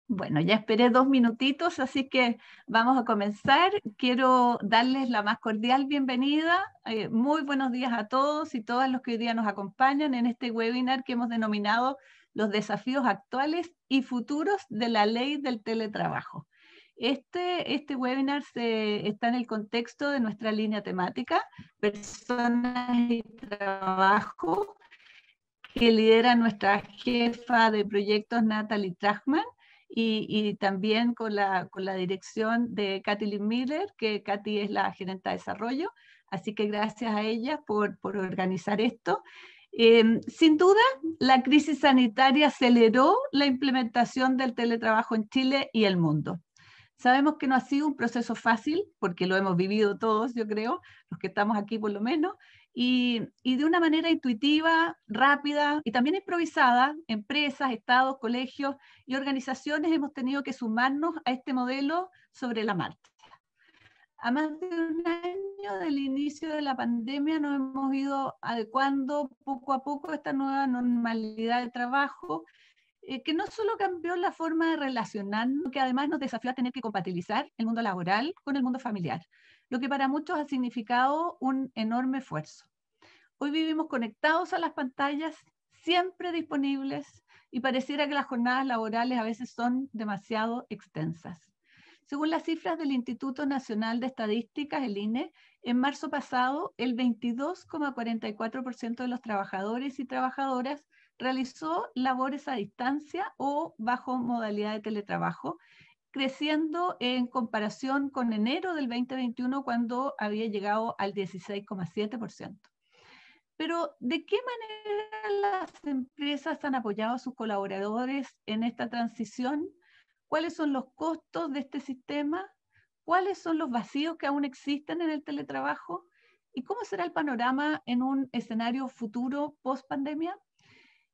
Bueno, ya esperé 2 minutitos, así que vamos a comenzar. Quiero darles la más cordial bienvenida. Muy buenos días a todos y todas los que hoy día nos acompañan en este webinar que hemos denominado Los desafíos actuales y futuros de la ley del teletrabajo. Este webinar está en el contexto de nuestra línea temática, Personas y Trabajo, que lidera nuestra jefa de proyectos, Natalie Trachman, y también con la dirección de Katy Lynn Miller, que Katy es la gerente de desarrollo, así que gracias a ella por organizar esto. Sin duda, la crisis sanitaria aceleró la implementación del teletrabajo en Chile y el mundo. Sabemos que no ha sido un proceso fácil, porque lo hemos vivido todos, yo creo, los que estamos aquí por lo menos, y de una manera intuitiva, rápida y también improvisada, empresas, estados, colegios y organizaciones hemos tenido que sumarnos a este modelo sobre la marcha. A más de un año del inicio de la pandemia nos hemos ido adecuando poco a poco a esta nueva normalidad de trabajo, que no solo cambió la forma de relacionarnos, sino que además nos desafió a tener que compatibilizar el mundo laboral con el mundo familiar, lo que para muchos ha significado un enorme esfuerzo. Hoy vivimos conectados a las pantallas, siempre disponibles, y pareciera que las jornadas laborales a veces son demasiado extensas. Según las cifras del Instituto Nacional de Estadísticas, el INE, en marzo pasado, el 22,44% de los trabajadores y trabajadoras realizó labores a distancia o bajo modalidad de teletrabajo, creciendo en comparación con enero del 2021, cuando había llegado al 16,7%. Pero, ¿de qué manera las empresas han apoyado a sus colaboradores en esta transición? ¿Cuáles son los costos de este sistema? ¿Cuáles son los vacíos que aún existen en el teletrabajo? ¿Y cómo será el panorama en un escenario futuro post-pandemia?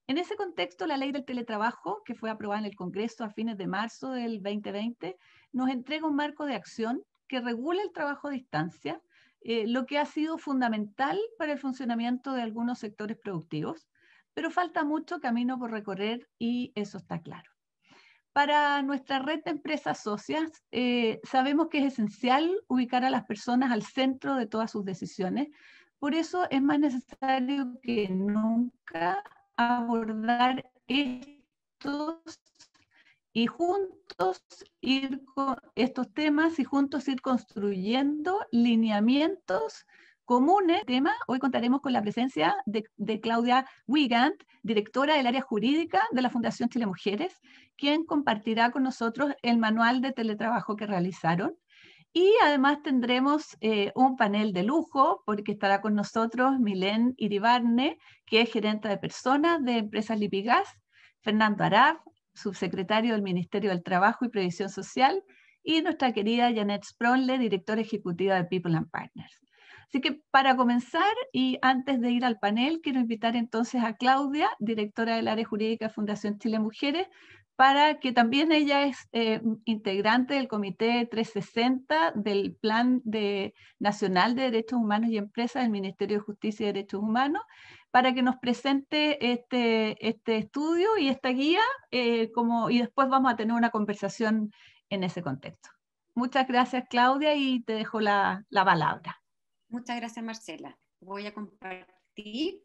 En ese contexto, la ley del teletrabajo, que fue aprobada en el Congreso a fines de marzo del 2020, nos entrega un marco de acción que regula el trabajo a distancia, lo que ha sido fundamental para el funcionamiento de algunos sectores productivos, pero falta mucho camino por recorrer y eso está claro. Para nuestra red de empresas socias, sabemos que es esencial ubicar a las personas al centro de todas sus decisiones. Por eso es más necesario que nunca abordar estos y juntos ir con estos temas y juntos ir construyendo lineamientos comunes. Hoy contaremos con la presencia de Claudia Wigand, directora del área jurídica de la Fundación Chile Mujeres, quien compartirá con nosotros el manual de teletrabajo que realizaron. Y además tendremos un panel de lujo, porque estará con nosotros Milén Iribarne, que es gerente de personas de Empresas Lipigas, Fernando Arab, subsecretario del Ministerio del Trabajo y Previsión Social, y nuestra querida Janet Spronle, directora ejecutiva de People and Partners. Así que para comenzar, y antes de ir al panel, quiero invitar entonces a Claudia, directora del área jurídica de Fundación Chile Mujeres, para que también ella es integrante del Comité 360 del Plan Nacional de Derechos Humanos y Empresas del Ministerio de Justicia y Derechos Humanos, para que nos presente este estudio y esta guía, y después vamos a tener una conversación en ese contexto. Muchas gracias, Claudia, y te dejo la palabra. Muchas gracias, Marcela. Voy a compartir.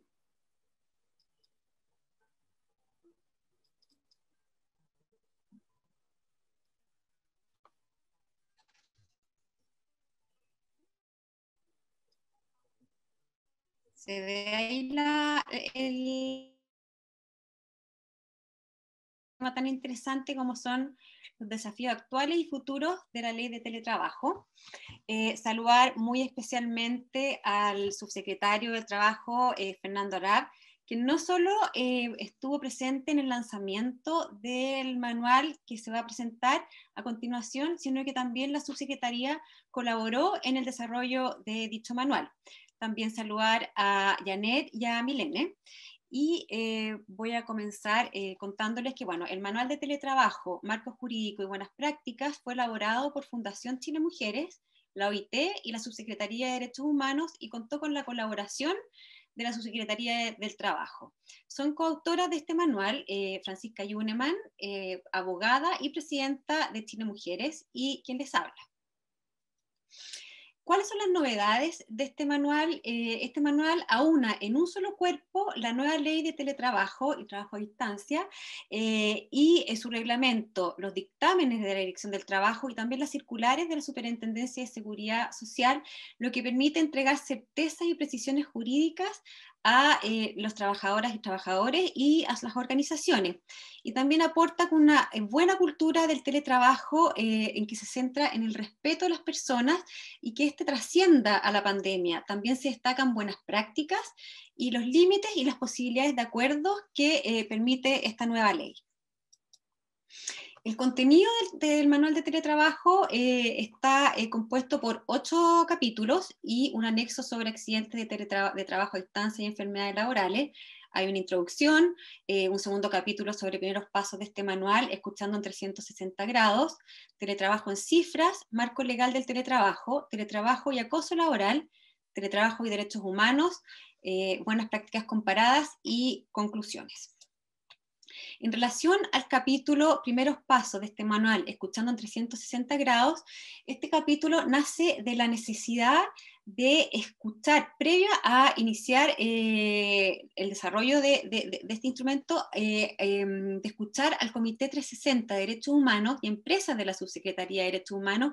Se ve ahí el tema tan interesante como son los desafíos actuales y futuros de la ley de teletrabajo. Saludar muy especialmente al subsecretario del Trabajo, Fernando Arab, que no solo estuvo presente en el lanzamiento del manual que se va a presentar a continuación, sino que también la subsecretaría colaboró en el desarrollo de dicho manual. También saludar a Janet y a Milene. Y voy a comenzar contándoles que, bueno, el Manual de Teletrabajo, Marco Jurídico y Buenas Prácticas fue elaborado por Fundación Chile Mujeres, la OIT y la Subsecretaría de Derechos Humanos, y contó con la colaboración de la Subsecretaría del Trabajo. Son coautoras de este manual Francisca Yuneman, abogada y presidenta de Chile Mujeres, y quien les habla. ¿Cuáles son las novedades de este manual? Este manual aúna en un solo cuerpo la nueva ley de teletrabajo y trabajo a distancia y su reglamento, los dictámenes de la Dirección del Trabajo y también las circulares de la Superintendencia de Seguridad Social, lo que permite entregar certezas y precisiones jurídicas a los trabajadoras y trabajadores y a las organizaciones. Y también aporta con una buena cultura del teletrabajo en que se centra en el respeto a las personas y que este trascienda a la pandemia. También se destacan buenas prácticas y los límites y las posibilidades de acuerdo que permite esta nueva ley. El contenido del manual de teletrabajo está compuesto por 8 capítulos y un anexo sobre accidentes de trabajo a distancia y enfermedades laborales. Hay una introducción, un segundo capítulo sobre primeros pasos de este manual, escuchando en 360 grados, teletrabajo en cifras, marco legal del teletrabajo y acoso laboral, teletrabajo y derechos humanos, buenas prácticas comparadas y conclusiones. En relación al capítulo primeros pasos de este manual, escuchando en 360 grados, este capítulo nace de la necesidad de escuchar, previo a iniciar el desarrollo de este instrumento, de escuchar al Comité 360 de Derechos Humanos y empresas de la Subsecretaría de Derechos Humanos,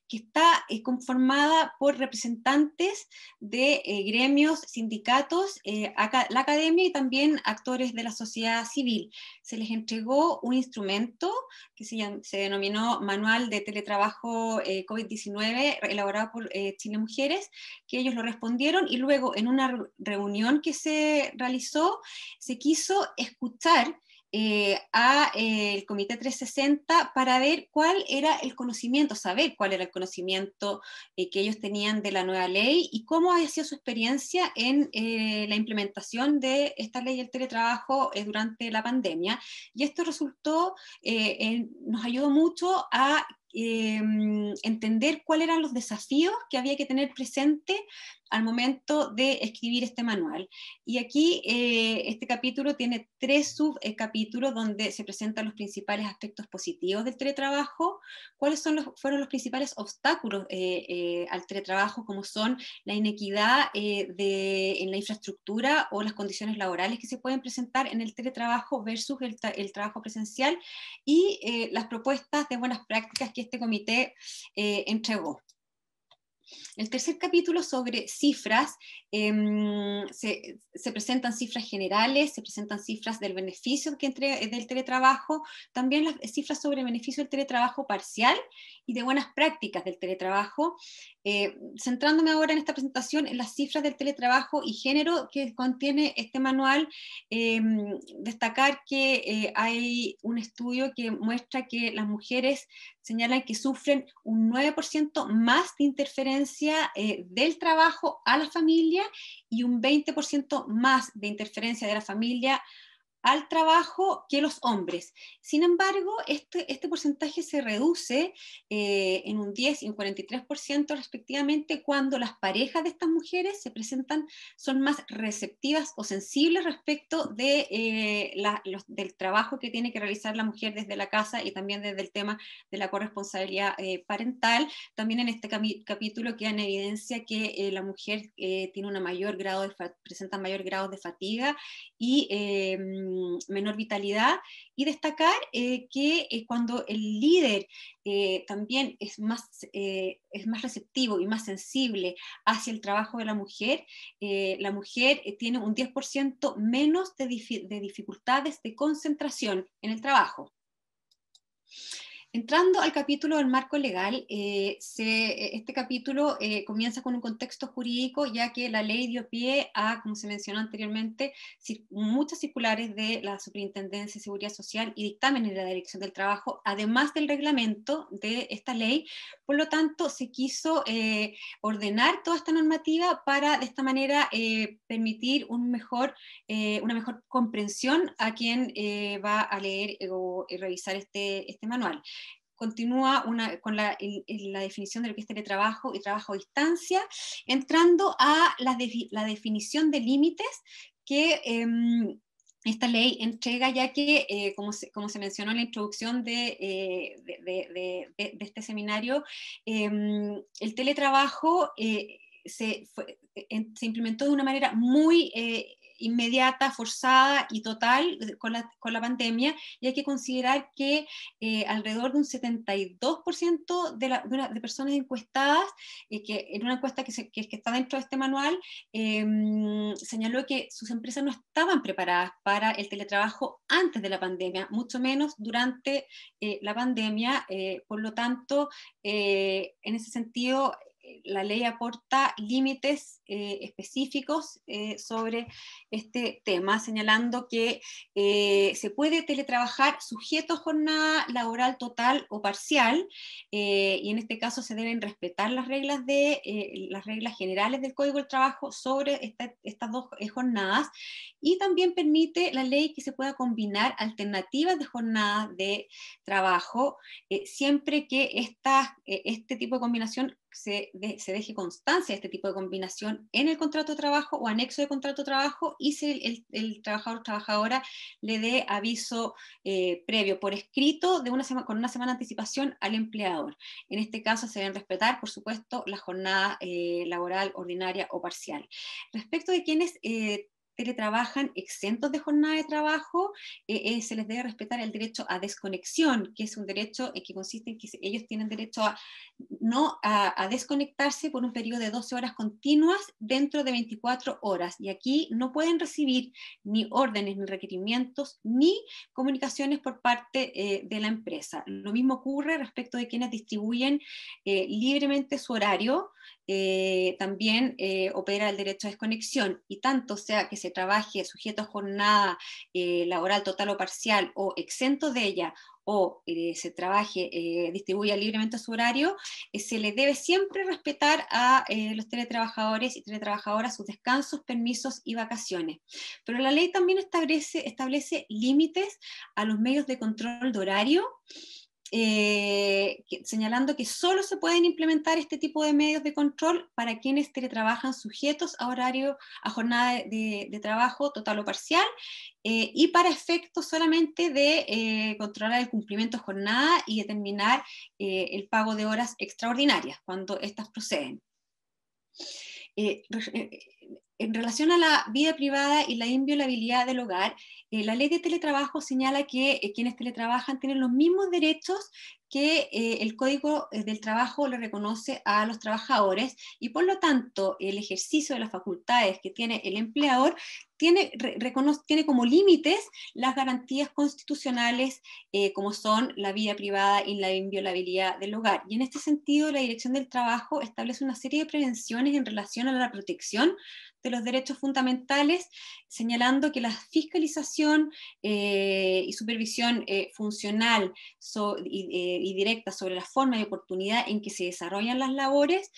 que está conformada por representantes de gremios, sindicatos, la academia y también actores de la sociedad civil. Se les entregó un instrumento que se denominó Manual de Teletrabajo COVID-19, elaborado por Chile Mujeres, que ellos lo respondieron, y luego en una reunión que se realizó, se quiso escuchar al Comité 360 para ver cuál era el conocimiento, saber cuál era el conocimiento que ellos tenían de la nueva ley y cómo había sido su experiencia en la implementación de esta ley del teletrabajo durante la pandemia. Y esto resultó, nos ayudó mucho a entender cuáles eran los desafíos que había que tener presente al momento de escribir este manual. Y aquí este capítulo tiene 3 subcapítulos donde se presentan los principales aspectos positivos del teletrabajo, cuáles fueron los principales obstáculos al teletrabajo, como son la inequidad en la infraestructura o las condiciones laborales que se pueden presentar en el teletrabajo versus el trabajo presencial, y las propuestas de buenas prácticas que este comité entregó. El tercer capítulo, sobre cifras, se presentan cifras generales, se presentan cifras del beneficio del teletrabajo, también las cifras sobre el beneficio del teletrabajo parcial y de buenas prácticas del teletrabajo, centrándome ahora en esta presentación en las cifras del teletrabajo y género que contiene este manual. Destacar que hay un estudio que muestra que las mujeres señalan que sufren un 9% más de interferencia del trabajo a la familia y un 20% más de interferencia de la familia al trabajo que los hombres. Sin embargo, este porcentaje se reduce en un 10 y un 43% respectivamente cuando las parejas de estas mujeres son más receptivas o sensibles respecto del trabajo que tiene que realizar la mujer desde la casa y también desde el tema de la corresponsabilidad parental. También en este capítulo queda en evidencia que la mujer presenta mayor grado de fatiga y menor vitalidad, y destacar que cuando el líder también es más receptivo y más sensible hacia el trabajo de la mujer tiene un 10% menos de dificultades de concentración en el trabajo. Entrando al capítulo del marco legal, este capítulo comienza con un contexto jurídico, ya que la ley dio pie a, como se mencionó anteriormente, muchas circulares de la Superintendencia de Seguridad Social y dictámenes de la Dirección del Trabajo, además del reglamento de esta ley. Por lo tanto, se quiso ordenar toda esta normativa para, de esta manera, permitir una mejor comprensión a quien va a leer o revisar este manual. continúa con la definición de lo que es teletrabajo y trabajo a distancia, entrando a la definición de límites que esta ley entrega, ya que, como se mencionó en la introducción de este seminario, el teletrabajo se implementó de una manera muy inmediata, forzada y total con la pandemia, y hay que considerar que alrededor de un 72% de personas encuestadas, que en una encuesta que está dentro de este manual, señaló que sus empresas no estaban preparadas para el teletrabajo antes de la pandemia, mucho menos durante la pandemia. Por lo tanto, en ese sentido, la ley aporta límites específicos sobre este tema, señalando que se puede teletrabajar sujeto a jornada laboral total o parcial, y en este caso se deben respetar las reglas generales del Código del Trabajo sobre estas dos jornadas, y también permite la ley que se pueda combinar alternativas de jornadas de trabajo, siempre que este tipo de combinación se deje constancia de este tipo de combinación en el contrato de trabajo o anexo de contrato de trabajo, y si el trabajador o trabajadora le dé aviso previo por escrito con una semana de anticipación al empleador. En este caso se deben respetar, por supuesto, la jornada laboral ordinaria o parcial. Respecto de quienes teletrabajan exentos de jornada de trabajo, se les debe respetar el derecho a desconexión, que es un derecho que consiste en que ellos tienen derecho a desconectarse por un periodo de 12 horas continuas dentro de 24 horas, y aquí no pueden recibir ni órdenes, ni requerimientos, ni comunicaciones por parte de la empresa. Lo mismo ocurre respecto de quienes distribuyen libremente su horario. También opera el derecho a desconexión, y tanto sea que se trabaje sujeto a jornada laboral total o parcial, o exento de ella, o se distribuya libremente su horario, se le debe siempre respetar a los teletrabajadores y teletrabajadoras sus descansos, permisos y vacaciones. Pero la ley también establece límites a los medios de control de horario, señalando que solo se pueden implementar este tipo de medios de control para quienes teletrabajan sujetos a jornada de trabajo total o parcial, y para efectos solamente de controlar el cumplimiento de jornada y determinar el pago de horas extraordinarias cuando éstas proceden. En relación a la vida privada y la inviolabilidad del hogar, la ley de teletrabajo señala que quienes teletrabajan tienen los mismos derechos que el Código del Trabajo le reconoce a los trabajadores, y por lo tanto el ejercicio de las facultades que tiene el empleador tiene como límites las garantías constitucionales, como son la vida privada y la inviolabilidad del hogar. Y en este sentido, la Dirección del Trabajo establece una serie de prevenciones en relación a la protección de los derechos fundamentales, señalando que la fiscalización y supervisión funcional y directa sobre la forma y oportunidad en que se desarrollan las labores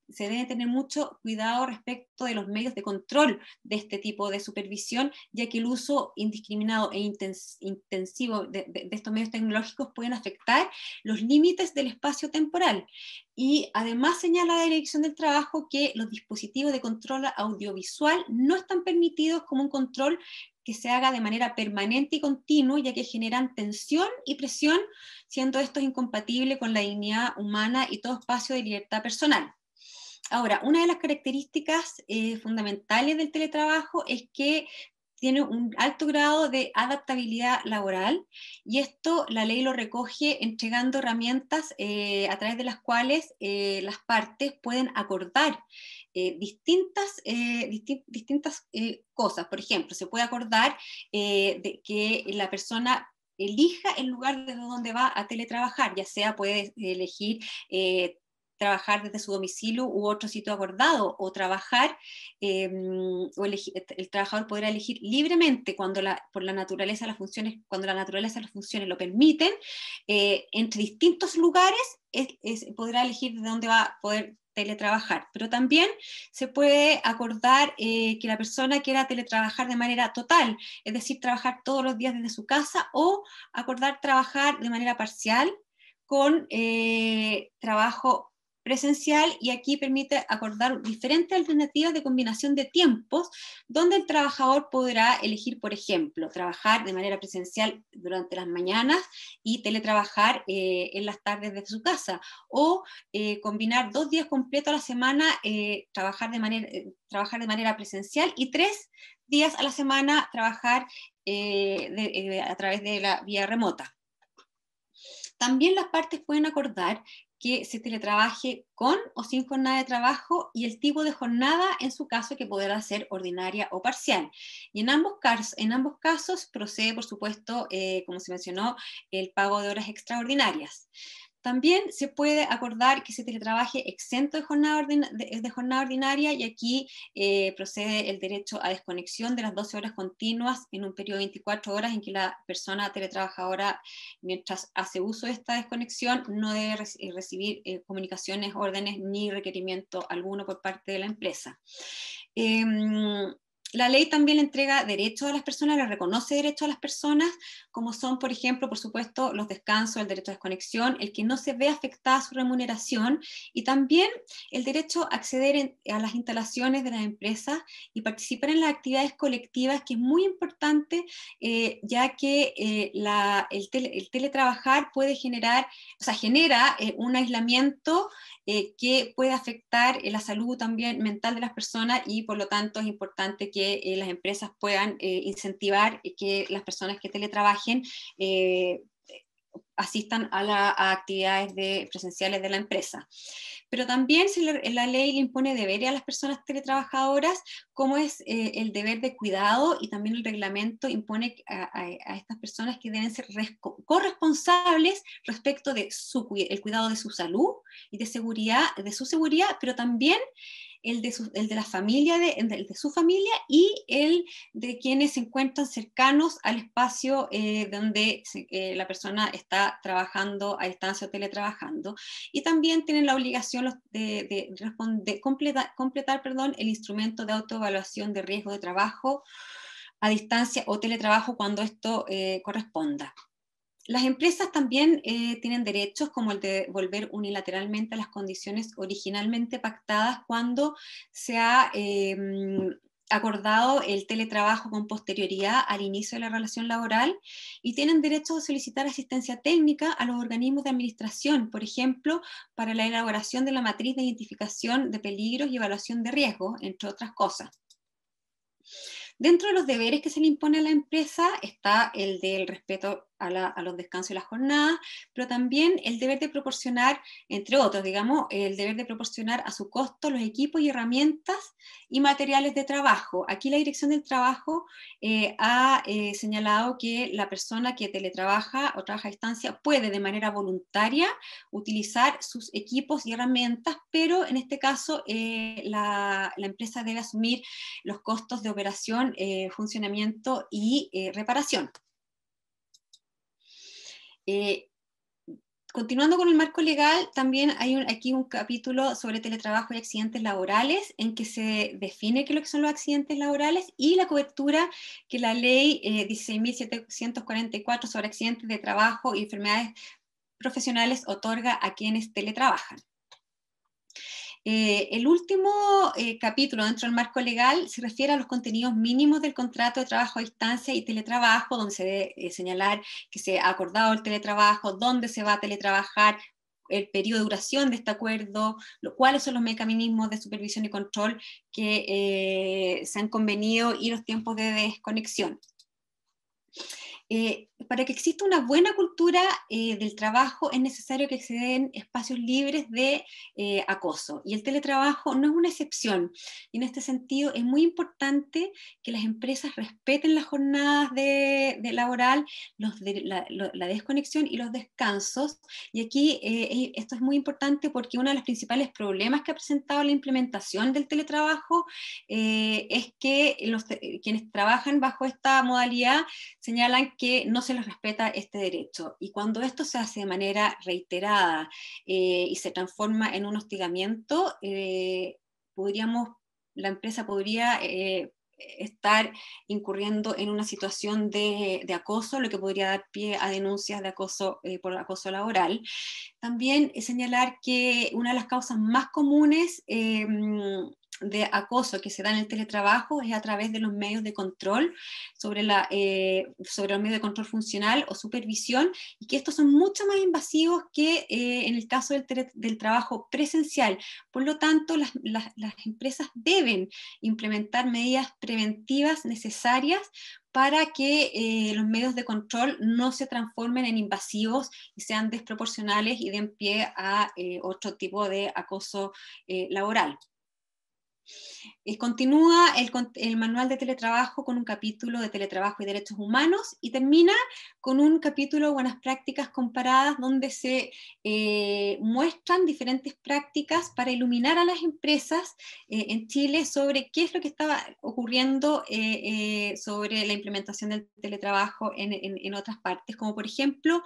se debe tener mucho cuidado respecto de los medios de control de este tipo de supervisión, ya que el uso indiscriminado e intensivo de estos medios tecnológicos pueden afectar los límites del espacio temporal. Y además señala la Dirección del Trabajo que los dispositivos de control audiovisual no están permitidos como un control que se haga de manera permanente y continua, ya que generan tensión y presión, siendo esto incompatible con la dignidad humana y todo espacio de libertad personal. Ahora, una de las características fundamentales del teletrabajo es que tiene un alto grado de adaptabilidad laboral, y esto la ley lo recoge entregando herramientas a través de las cuales las partes pueden acordar distintas cosas. Por ejemplo, se puede acordar de que la persona elija el lugar desde donde va a teletrabajar, ya sea puede elegir trabajar desde su domicilio u otro sitio acordado, o trabajar, el trabajador podrá elegir libremente cuando la naturaleza de las funciones lo permiten, entre distintos lugares podrá elegir de dónde va a poder teletrabajar, pero también se puede acordar que la persona quiera teletrabajar de manera total, es decir, trabajar todos los días desde su casa, o acordar trabajar de manera parcial con trabajo presencial, y aquí permite acordar diferentes alternativas de combinación de tiempos, donde el trabajador podrá elegir, por ejemplo, trabajar de manera presencial durante las mañanas y teletrabajar en las tardes desde su casa, o combinar 2 días completos a la semana, trabajar de manera presencial, y 3 días a la semana trabajar a través de la vía remota. También las partes pueden acordar que se teletrabaje con o sin jornada de trabajo, y el tipo de jornada en su caso, que podrá ser ordinaria o parcial. Y en ambos casos procede, por supuesto, como se mencionó, el pago de horas extraordinarias. También se puede acordar que se teletrabaje exento de jornada ordinaria, y aquí procede el derecho a desconexión de las 12 horas continuas en un periodo de 24 horas en que la persona teletrabajadora, mientras hace uso de esta desconexión, no debe recibir comunicaciones, órdenes ni requerimiento alguno por parte de la empresa. La ley también le entrega derechos a las personas, le reconoce derechos a las personas, como son, por ejemplo, por supuesto, los descansos, el derecho a desconexión, el que no se ve afectada su remuneración, y también el derecho a acceder a las instalaciones de las empresas y participar en las actividades colectivas, que es muy importante, ya que el teletrabajar puede genera un aislamiento que puede afectar la salud también mental de las personas, y por lo tanto es importante que las empresas puedan incentivar que las personas que teletrabajen asistan a actividades presenciales de la empresa. Pero también la ley le impone deberes a las personas teletrabajadoras, como es el deber de cuidado, y también el reglamento impone a estas personas que deben ser corresponsables respecto de el cuidado de su salud y de su seguridad, pero también el de la familia, el de su familia, y el de quienes se encuentran cercanos al espacio donde la persona está trabajando a distancia o teletrabajando. Y también tienen la obligación de completar el instrumento de autoevaluación de riesgo de trabajo a distancia o teletrabajo cuando esto corresponda. Las empresas también tienen derechos, como el de volver unilateralmente a las condiciones originalmente pactadas cuando se ha acordado el teletrabajo con posterioridad al inicio de la relación laboral, y tienen derecho a solicitar asistencia técnica a los organismos de administración, por ejemplo, para la elaboración de la matriz de identificación de peligros y evaluación de riesgos, entre otras cosas. Dentro de los deberes que se le impone a la empresa está el del respeto a los descansos y las jornadas, pero también el deber de proporcionar, entre otros, digamos, el deber de proporcionar a su costo los equipos y herramientas y materiales de trabajo. Aquí la Dirección del Trabajo ha señalado que la persona que teletrabaja o trabaja a distancia puede de manera voluntaria utilizar sus equipos y herramientas, pero en este caso la empresa debe asumir los costos de operación, funcionamiento y reparación. Continuando con el marco legal, también hay aquí un capítulo sobre teletrabajo y accidentes laborales, en que se define qué es lo que son los accidentes laborales y la cobertura que la ley 16.744 sobre accidentes de trabajo y enfermedades profesionales otorga a quienes teletrabajan. El último capítulo dentro del marco legal se refiere a los contenidos mínimos del contrato de trabajo a distancia y teletrabajo, donde se debe señalar que se ha acordado el teletrabajo, dónde se va a teletrabajar, el periodo de duración de este acuerdo, cuáles son los mecanismos de supervisión y control que se han convenido, y los tiempos de desconexión. Para que exista una buena cultura del trabajo es necesario que se den espacios libres de acoso, y el teletrabajo no es una excepción. Y en este sentido es muy importante que las empresas respeten las jornadas de laboral, la desconexión y los descansos. Y aquí esto es muy importante porque uno de los principales problemas que ha presentado la implementación del teletrabajo es que quienes trabajan bajo esta modalidad señalan que no se les respeta este derecho. Y cuando esto se hace de manera reiterada y se transforma en un hostigamiento, la empresa podría estar incurriendo en una situación de acoso, lo que podría dar pie a denuncias de acoso por acoso laboral. También señalar que una de las causas más comunes de acoso que se da en el teletrabajo es a través de los medios de control sobre los medios de control funcional o supervisión, y que estos son mucho más invasivos que en el caso del trabajo presencial. Por lo tanto, las empresas deben implementar medidas preventivas necesarias para que los medios de control no se transformen en invasivos y sean desproporcionales y den pie a otro tipo de acoso laboral. Continúa el manual de teletrabajo con un capítulo de teletrabajo y derechos humanos, y termina con un capítulo de buenas prácticas comparadas, donde se muestran diferentes prácticas para iluminar a las empresas en Chile sobre qué es lo que estaba ocurriendo sobre la implementación del teletrabajo en otras partes, como por ejemplo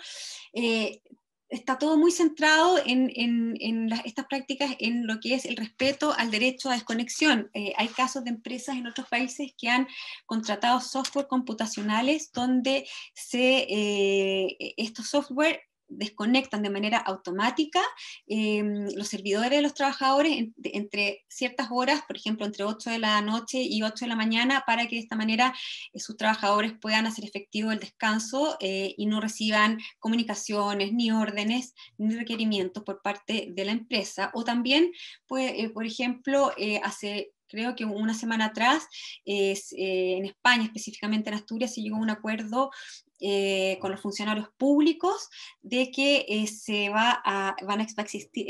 está todo muy centrado en estas prácticas, en lo que es el respeto al derecho a desconexión. Hay casos de empresas en otros países que han contratado software computacionales donde estos software desconectan de manera automática los servidores de los trabajadores entre ciertas horas, por ejemplo, entre 8 de la noche y 8 de la mañana, para que de esta manera sus trabajadores puedan hacer efectivo el descanso y no reciban comunicaciones, ni órdenes, ni requerimientos por parte de la empresa. O también, pues, por ejemplo, creo que una semana atrás, en España, específicamente en Asturias, se llegó a un acuerdo con los funcionarios públicos de que va a existir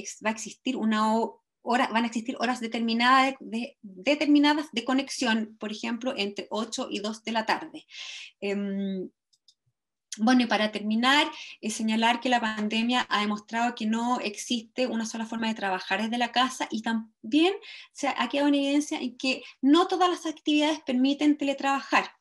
van a existir horas determinadas de conexión, por ejemplo, entre 8 y 2 de la tarde. Bueno, y para terminar, señalar que la pandemia ha demostrado que no existe una sola forma de trabajar desde la casa, y también ha quedado en evidencia en que no todas las actividades permiten teletrabajar.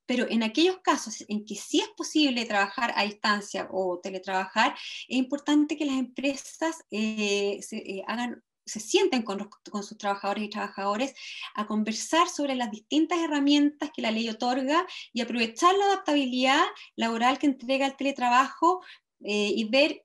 Pero en aquellos casos en que sí es posible trabajar a distancia o teletrabajar, es importante que las empresas se sienten con sus trabajadores y trabajadoras a conversar sobre las distintas herramientas que la ley otorga y aprovechar la adaptabilidad laboral que entrega el teletrabajo y ver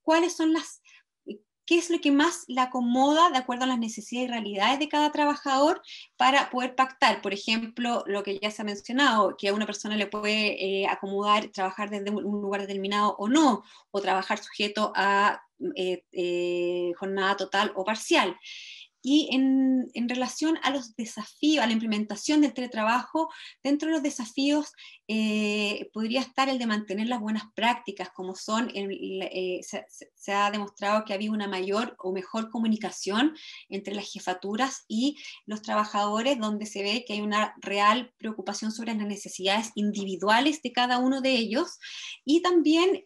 qué es lo que más le acomoda de acuerdo a las necesidades y realidades de cada trabajador, para poder pactar. Por ejemplo, lo que ya se ha mencionado, que a una persona le puede acomodar trabajar desde un lugar determinado o no, o trabajar sujeto a jornada total o parcial. Y en relación a los desafíos, a la implementación del teletrabajo, dentro de los desafíos podría estar el de mantener las buenas prácticas, como son, se ha demostrado que había una mayor o mejor comunicación entre las jefaturas y los trabajadores, donde se ve que hay una real preocupación sobre las necesidades individuales de cada uno de ellos, y también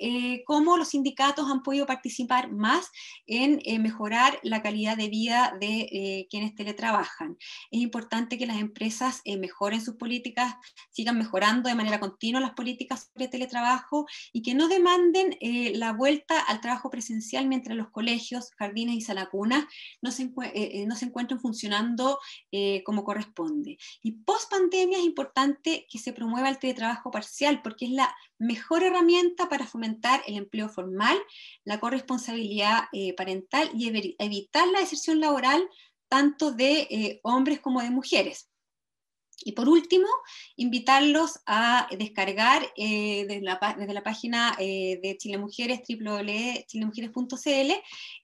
cómo los sindicatos han podido participar más en mejorar la calidad de vida de quienes teletrabajan. Es importante que las empresas mejoren sus políticas, sigan mejorando de manera continua las políticas sobre teletrabajo, y que no demanden la vuelta al trabajo presencial mientras los colegios, jardines y salacunas no se encuentren funcionando como corresponde. Y post pandemia es importante que se promueva el teletrabajo parcial, porque es la mejor herramienta para fomentar el empleo formal, la corresponsabilidad parental y evitar la deserción laboral tanto de hombres como de mujeres. Y por último, invitarlos a descargar desde la página de Chile Mujeres, www.chilemujeres.cl,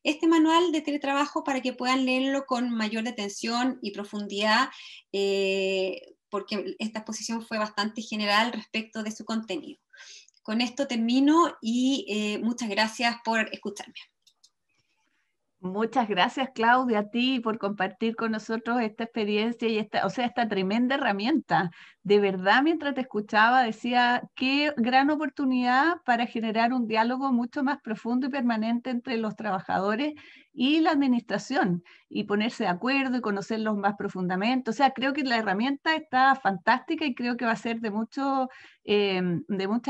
este manual de teletrabajo, para que puedan leerlo con mayor detención y profundidad, porque esta exposición fue bastante general respecto de su contenido. Con esto termino y muchas gracias por escucharme. Muchas gracias, Claudia, a ti por compartir con nosotros esta experiencia y esta tremenda herramienta. De verdad, mientras te escuchaba, decía, qué gran oportunidad para generar un diálogo mucho más profundo y permanente entre los trabajadores y la administración, y ponerse de acuerdo y conocerlos más profundamente. O sea, creo que la herramienta está fantástica y creo que va a ser de mucha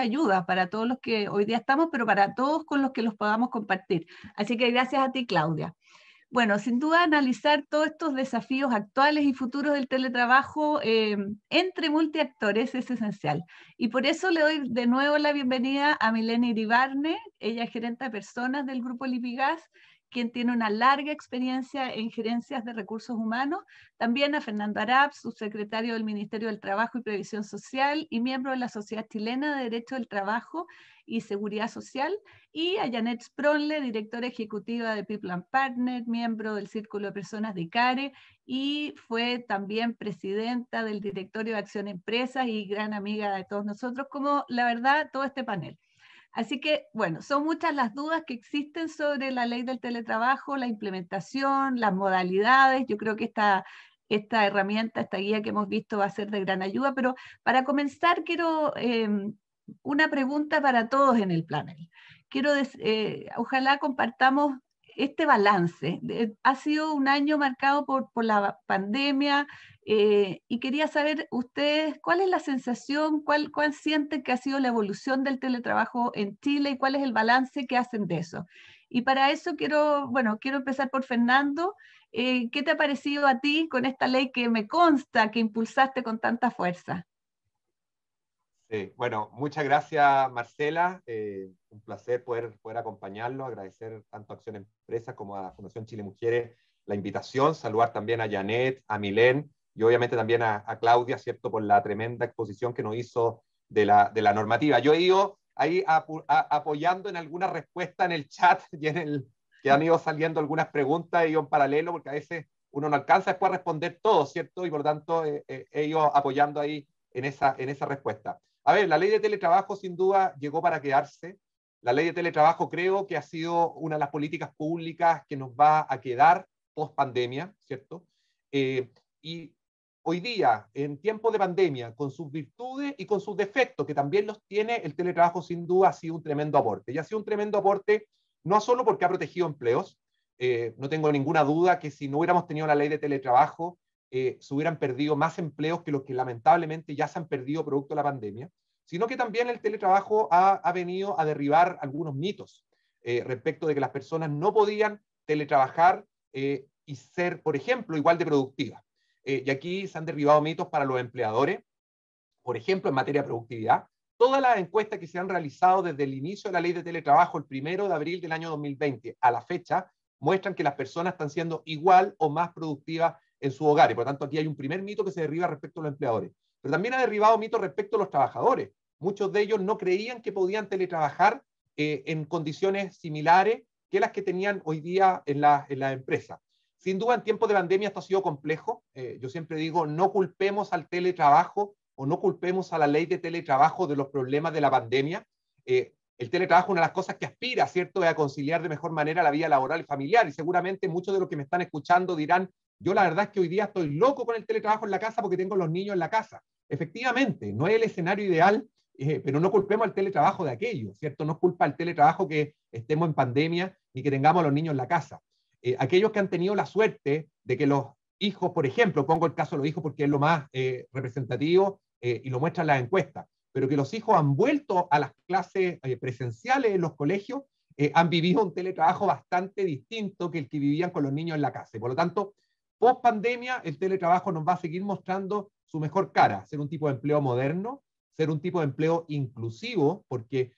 ayuda para todos los que hoy día estamos, pero para todos con los que los podamos compartir. Así que gracias a ti, Claudia. Bueno, sin duda analizar todos estos desafíos actuales y futuros del teletrabajo entre multiactores es esencial. Y por eso le doy de nuevo la bienvenida a Milena Iribarne, ella es gerente de personas del Grupo Lipigas, quien tiene una larga experiencia en gerencias de recursos humanos, también a Fernando Arap, subsecretario del Ministerio del Trabajo y Previsión Social y miembro de la Sociedad Chilena de Derecho del Trabajo y Seguridad Social, y a Janet Spronle, directora ejecutiva de People and Partner, miembro del Círculo de Personas de ICARE, y fue también presidenta del Directorio de Acción Empresas y gran amiga de todos nosotros, como la verdad todo este panel. Así que, bueno, son muchas las dudas que existen sobre la ley del teletrabajo, la implementación, las modalidades. Yo creo que esta herramienta, esta guía que hemos visto va a ser de gran ayuda, pero para comenzar quiero una pregunta para todos en el panel. Ojalá compartamos este balance. Ha sido un año marcado por la pandemia y quería saber ustedes cuál es la sensación, cuál sienten que ha sido la evolución del teletrabajo en Chile y cuál es el balance que hacen de eso. Y para eso quiero empezar por Fernando. ¿Qué te ha parecido a ti con esta ley que me consta que impulsaste con tanta fuerza? Sí, bueno, muchas gracias, Marcela. Un placer poder acompañarlo, agradecer tanto a Acción Empresa como a Fundación Chile Mujeres la invitación, saludar también a Janet, a Milén y obviamente también a Claudia, ¿cierto?, por la tremenda exposición que nos hizo de la normativa. Yo he ido ahí apoyando en alguna respuesta en el chat y que han ido saliendo algunas preguntas y yo en paralelo, porque a veces uno no alcanza después a responder todo, ¿cierto? Y por lo tanto he ido apoyando ahí en esa respuesta. A ver, la ley de teletrabajo sin duda llegó para quedarse. La ley de teletrabajo creo que ha sido una de las políticas públicas que nos va a quedar post pandemia, ¿cierto? Y hoy día, en tiempos de pandemia, con sus virtudes y con sus defectos, que también los tiene, el teletrabajo sin duda ha sido un tremendo aporte. Y ha sido un tremendo aporte no solo porque ha protegido empleos, no tengo ninguna duda que si no hubiéramos tenido la ley de teletrabajo, se hubieran perdido más empleos que los que lamentablemente ya se han perdido producto de la pandemia, sino que también el teletrabajo ha venido a derribar algunos mitos respecto de que las personas no podían teletrabajar y ser, por ejemplo, igual de productivas. Y aquí se han derribado mitos para los empleadores, por ejemplo, en materia de productividad. Todas las encuestas que se han realizado desde el inicio de la ley de teletrabajo, el 1 de abril del año 2020, a la fecha, muestran que las personas están siendo igual o más productivas en su hogar. Y por lo tanto, aquí hay un primer mito que se derriba respecto a los empleadores. Pero también ha derribado mitos respecto a los trabajadores. Muchos de ellos no creían que podían teletrabajar en condiciones similares que las que tenían hoy día en la empresa. Sin duda, en tiempos de pandemia esto ha sido complejo. Yo siempre digo, no culpemos al teletrabajo o no culpemos a la ley de teletrabajo de los problemas de la pandemia. El teletrabajo, una de las cosas que aspira, ¿cierto?, es a conciliar de mejor manera la vida laboral y familiar. Y seguramente muchos de los que me están escuchando dirán, yo la verdad es que hoy día estoy loco con el teletrabajo en la casa porque tengo los niños en la casa. Efectivamente, no es el escenario ideal, pero no culpemos al teletrabajo de aquello, ¿cierto? No es culpa del teletrabajo que estemos en pandemia ni que tengamos a los niños en la casa. Aquellos que han tenido la suerte de que los hijos, por ejemplo, pongo el caso de los hijos porque es lo más representativo y lo muestran las encuestas, pero que los hijos han vuelto a las clases presenciales en los colegios, han vivido un teletrabajo bastante distinto que el que vivían con los niños en la casa. Y por lo tanto, post pandemia, el teletrabajo nos va a seguir mostrando su mejor cara, ser un tipo de empleo moderno, ser un tipo de empleo inclusivo, porque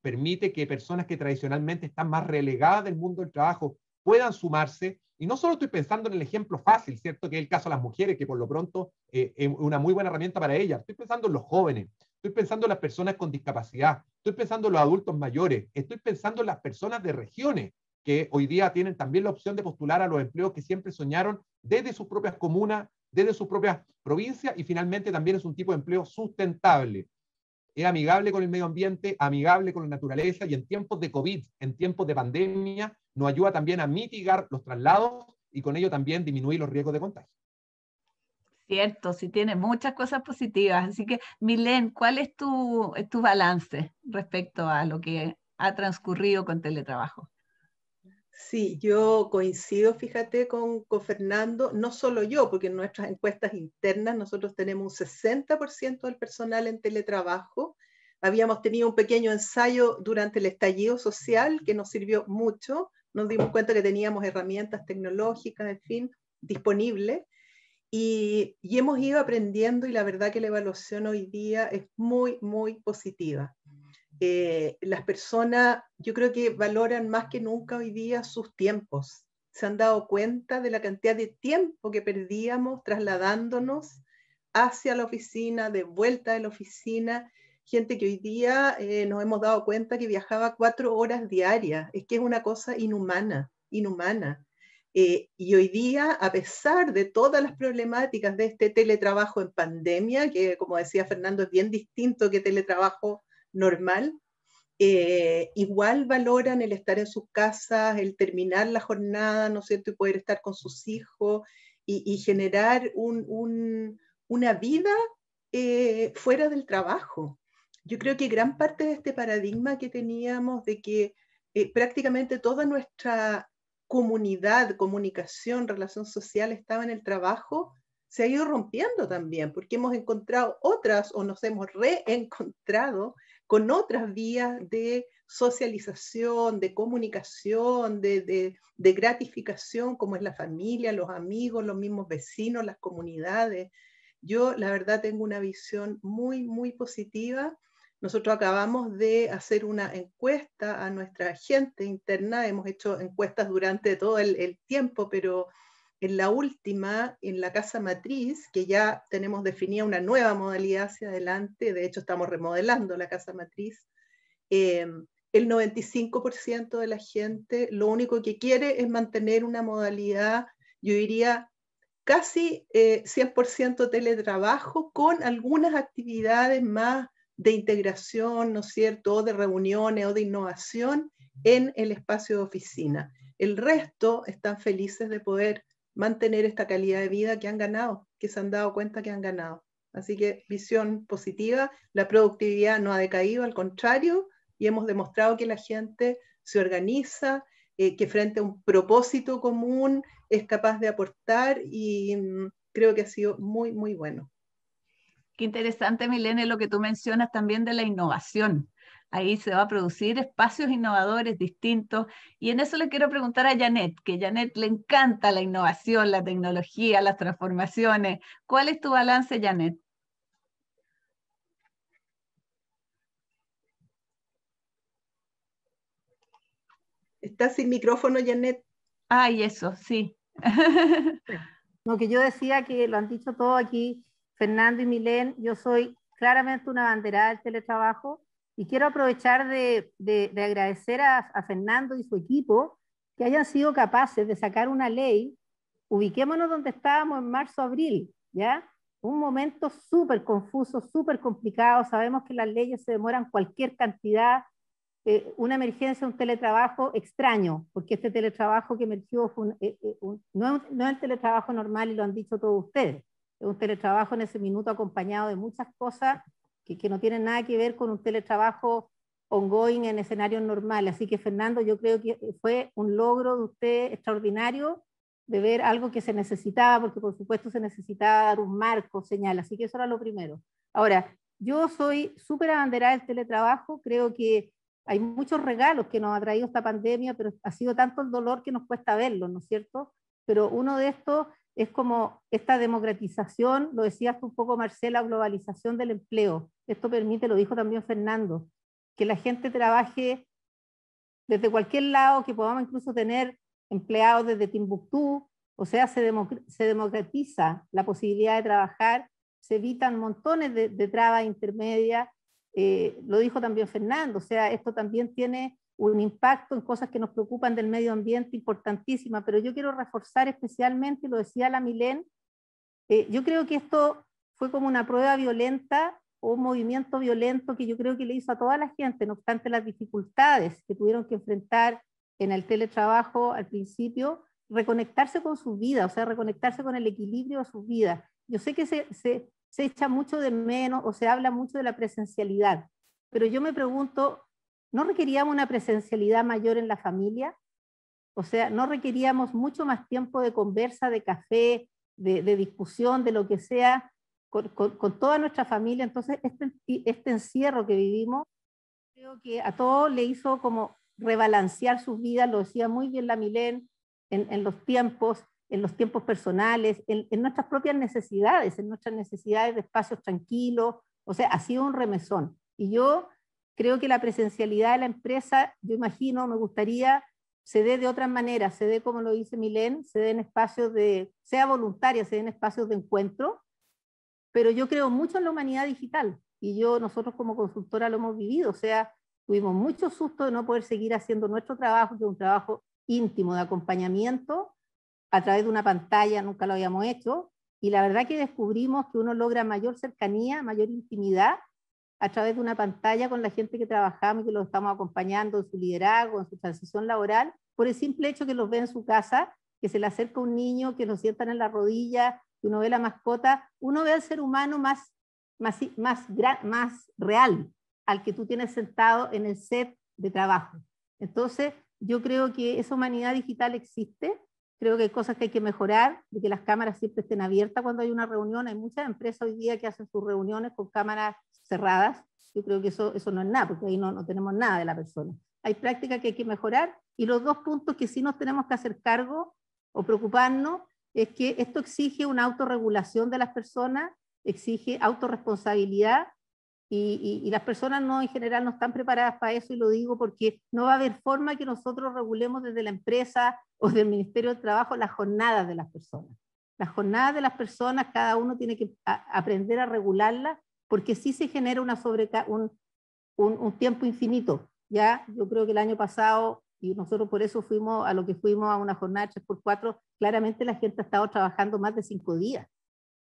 permite que personas que tradicionalmente están más relegadas del mundo del trabajo puedan sumarse. Y no solo estoy pensando en el ejemplo fácil, ¿cierto?, que es el caso de las mujeres, que por lo pronto es una muy buena herramienta para ellas. Estoy pensando en los jóvenes, estoy pensando en las personas con discapacidad, estoy pensando en los adultos mayores, estoy pensando en las personas de regiones que hoy día tienen también la opción de postular a los empleos que siempre soñaron desde sus propias comunas, desde sus propias provincias, y finalmente también es un tipo de empleo sustentable. Es amigable con el medio ambiente, amigable con la naturaleza, y en tiempos de COVID, en tiempos de pandemia, nos ayuda también a mitigar los traslados y con ello también disminuir los riesgos de contagio. Cierto, sí tiene muchas cosas positivas. Así que, Milén, ¿cuál es tu balance respecto a lo que ha transcurrido con teletrabajo? Sí, yo coincido, fíjate, con Fernando, no solo yo, porque en nuestras encuestas internas nosotros tenemos un 60% del personal en teletrabajo. Habíamos tenido un pequeño ensayo durante el estallido social que nos sirvió mucho. Nos dimos cuenta que teníamos herramientas tecnológicas, en fin, disponibles. Y hemos ido aprendiendo y la verdad que la evaluación hoy día es muy, muy positiva. Las personas, yo creo que valoran más que nunca hoy día sus tiempos. Se han dado cuenta de la cantidad de tiempo que perdíamos trasladándonos hacia la oficina, de vuelta de la oficina. Gente que hoy día nos hemos dado cuenta que viajaba 4 horas diarias. Es que es una cosa inhumana, inhumana. Y hoy día, a pesar de todas las problemáticas de este teletrabajo en pandemia, que como decía Fernando, es bien distinto que teletrabajo normal, igual valoran el estar en sus casas, el terminar la jornada, ¿no es cierto?, y poder estar con sus hijos y generar una vida fuera del trabajo. Yo creo que gran parte de este paradigma que teníamos de que prácticamente toda nuestra comunidad, comunicación, relación social estaba en el trabajo, se ha ido rompiendo también, porque hemos encontrado otras o nos hemos reencontrado con otras vías de socialización, de comunicación, de gratificación, como es la familia, los amigos, los mismos vecinos, las comunidades. Yo, la verdad, tengo una visión muy, muy positiva. Nosotros acabamos de hacer una encuesta a nuestra gente interna. Hemos hecho encuestas durante todo el tiempo, pero en la última, en la casa matriz, que ya tenemos definida una nueva modalidad hacia adelante, de hecho estamos remodelando la casa matriz, el 95% de la gente lo único que quiere es mantener una modalidad, yo diría, casi 100% teletrabajo, con algunas actividades más de integración, ¿no es cierto?, o de reuniones o de innovación en el espacio de oficina. El resto están felices de poder mantener esta calidad de vida que han ganado, que se han dado cuenta que han ganado. Así que visión positiva, la productividad no ha decaído, al contrario, y hemos demostrado que la gente se organiza, que frente a un propósito común es capaz de aportar y creo que ha sido muy, muy bueno. Qué interesante, Milene, lo que tú mencionas también de la innovación. Ahí se va a producir espacios innovadores distintos. Y en eso le quiero preguntar a Janet, que a Janet le encanta la innovación, la tecnología, las transformaciones. ¿Cuál es tu balance, Janet? ¿Estás sin micrófono, Janet? Ay, eso, sí. Lo que yo decía, que lo han dicho todos aquí, Fernando y Milén, yo soy claramente una abanderada del teletrabajo y quiero aprovechar de agradecer a Fernando y su equipo que hayan sido capaces de sacar una ley. Ubiquémonos donde estábamos en marzo, abril, ¿ya? Un momento súper confuso, súper complicado. Sabemos que las leyes se demoran cualquier cantidad. Una emergencia, un teletrabajo extraño, porque este teletrabajo que emergió fue no es el teletrabajo normal, y lo han dicho todos ustedes. Es un teletrabajo en ese minuto acompañado de muchas cosas que no tienen nada que ver con un teletrabajo ongoing en escenarios normales. Así que, Fernando, yo creo que fue un logro de usted extraordinario, de ver algo que se necesitaba, porque por supuesto se necesitaba dar un marco, señal. Así que eso era lo primero. Ahora, yo soy súper abanderada del teletrabajo, creo que hay muchos regalos que nos ha traído esta pandemia, pero ha sido tanto el dolor que nos cuesta verlo, ¿no es cierto? Pero uno de estos es como esta democratización, lo decías tú un poco, Marcela, globalización del empleo. Esto permite, lo dijo también Fernando, que la gente trabaje desde cualquier lado, que podamos incluso tener empleados desde Timbuktu, o sea, se democratiza la posibilidad de trabajar, se evitan montones de trabas intermedias. Lo dijo también Fernando, o sea, esto también tiene un impacto en cosas que nos preocupan del medio ambiente importantísimas, pero yo quiero reforzar especialmente, lo decía la Milén, yo creo que esto fue como una prueba violenta o un movimiento violento que yo creo que le hizo a toda la gente, no obstante las dificultades que tuvieron que enfrentar en el teletrabajo al principio, reconectarse con sus vidas, o sea, reconectarse con el equilibrio de sus vidas. Yo sé que se echa mucho de menos o se habla mucho de la presencialidad, pero yo me pregunto, ¿no requeríamos una presencialidad mayor en la familia? O sea, no requeríamos mucho más tiempo de conversa, de café, de discusión, de lo que sea, con toda nuestra familia. Entonces, este encierro que vivimos, creo que a todos le hizo como rebalancear sus vidas, lo decía muy bien la Milén, en los tiempos personales, en nuestras propias necesidades, en nuestras necesidades de espacios tranquilos. O sea, ha sido un remesón. Y yo creo que la presencialidad de la empresa, yo imagino, me gustaría, se dé de otras maneras, se dé como lo dice Milén, se dé en espacios sea voluntaria, se dé en espacios de encuentro, pero yo creo mucho en la humanidad digital, y nosotros como consultora lo hemos vivido. O sea, tuvimos mucho susto de no poder seguir haciendo nuestro trabajo, que es un trabajo íntimo de acompañamiento a través de una pantalla, nunca lo habíamos hecho, y la verdad que descubrimos que uno logra mayor cercanía, mayor intimidad a través de una pantalla con la gente que trabajamos y que los estamos acompañando en su liderazgo, en su transición laboral, por el simple hecho que los ve en su casa, que se le acerca un niño, que lo sientan en la rodilla, que uno ve la mascota, uno ve al ser humano más real, al que tú tienes sentado en el set de trabajo. Entonces, yo creo que esa humanidad digital existe. Creo que hay cosas que hay que mejorar, de que las cámaras siempre estén abiertas cuando hay una reunión. Hay muchas empresas hoy día que hacen sus reuniones con cámaras cerradas. Yo creo que eso no es nada, porque ahí no tenemos nada de la persona. Hay prácticas que hay que mejorar, y los dos puntos que sí nos tenemos que hacer cargo o preocuparnos es que esto exige una autorregulación de las personas, exige autorresponsabilidad, y las personas en general no están preparadas para eso, y lo digo porque no va a haber forma que nosotros regulemos desde la empresa o del Ministerio del Trabajo las jornadas de las personas. Las jornadas de las personas, cada uno tiene que aprender a regularlas, porque sí se genera un tiempo infinito. Ya, yo creo que el año pasado, y nosotros por eso fuimos a una jornada de 3x4, claramente la gente ha estado trabajando más de 5 días.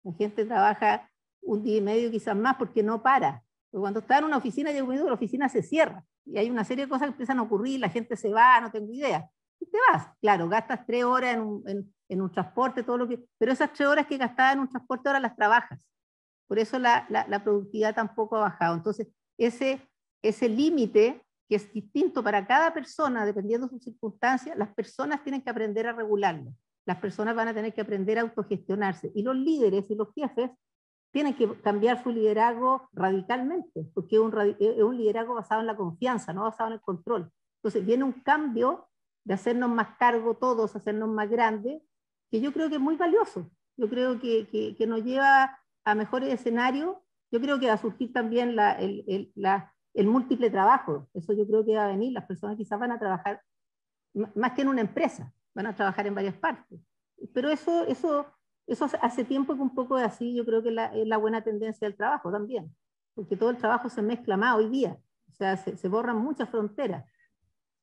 La gente trabaja un día y medio, quizás más, porque no para. Porque cuando está en una oficina, llega un minuto, la oficina se cierra, y hay una serie de cosas que empiezan a ocurrir, la gente se va, no tengo idea. Y te vas, claro, gastas 3 horas en un transporte, todo lo que, pero esas 3 horas que gastabas en un transporte ahora las trabajas. Por eso la productividad tampoco ha bajado. Entonces, ese límite, que es distinto para cada persona, dependiendo de sus circunstancias, las personas tienen que aprender a regularlo. Las personas van a tener que aprender a autogestionarse. Y los líderes y los jefes tienen que cambiar su liderazgo radicalmente, porque es un liderazgo basado en la confianza, no basado en el control. Entonces, viene un cambio de hacernos más cargo todos, hacernos más grandes, que yo creo que es muy valioso. Yo creo que nos lleva a mejores escenarios. Yo creo que va a surgir también el múltiple trabajo. Eso yo creo que va a venir. Las personas quizás van a trabajar más que en una empresa, van a trabajar en varias partes. Pero eso hace tiempo que un poco es así. Yo creo que es la buena tendencia del trabajo también, porque todo el trabajo se mezcla más hoy día. O sea, se borran muchas fronteras.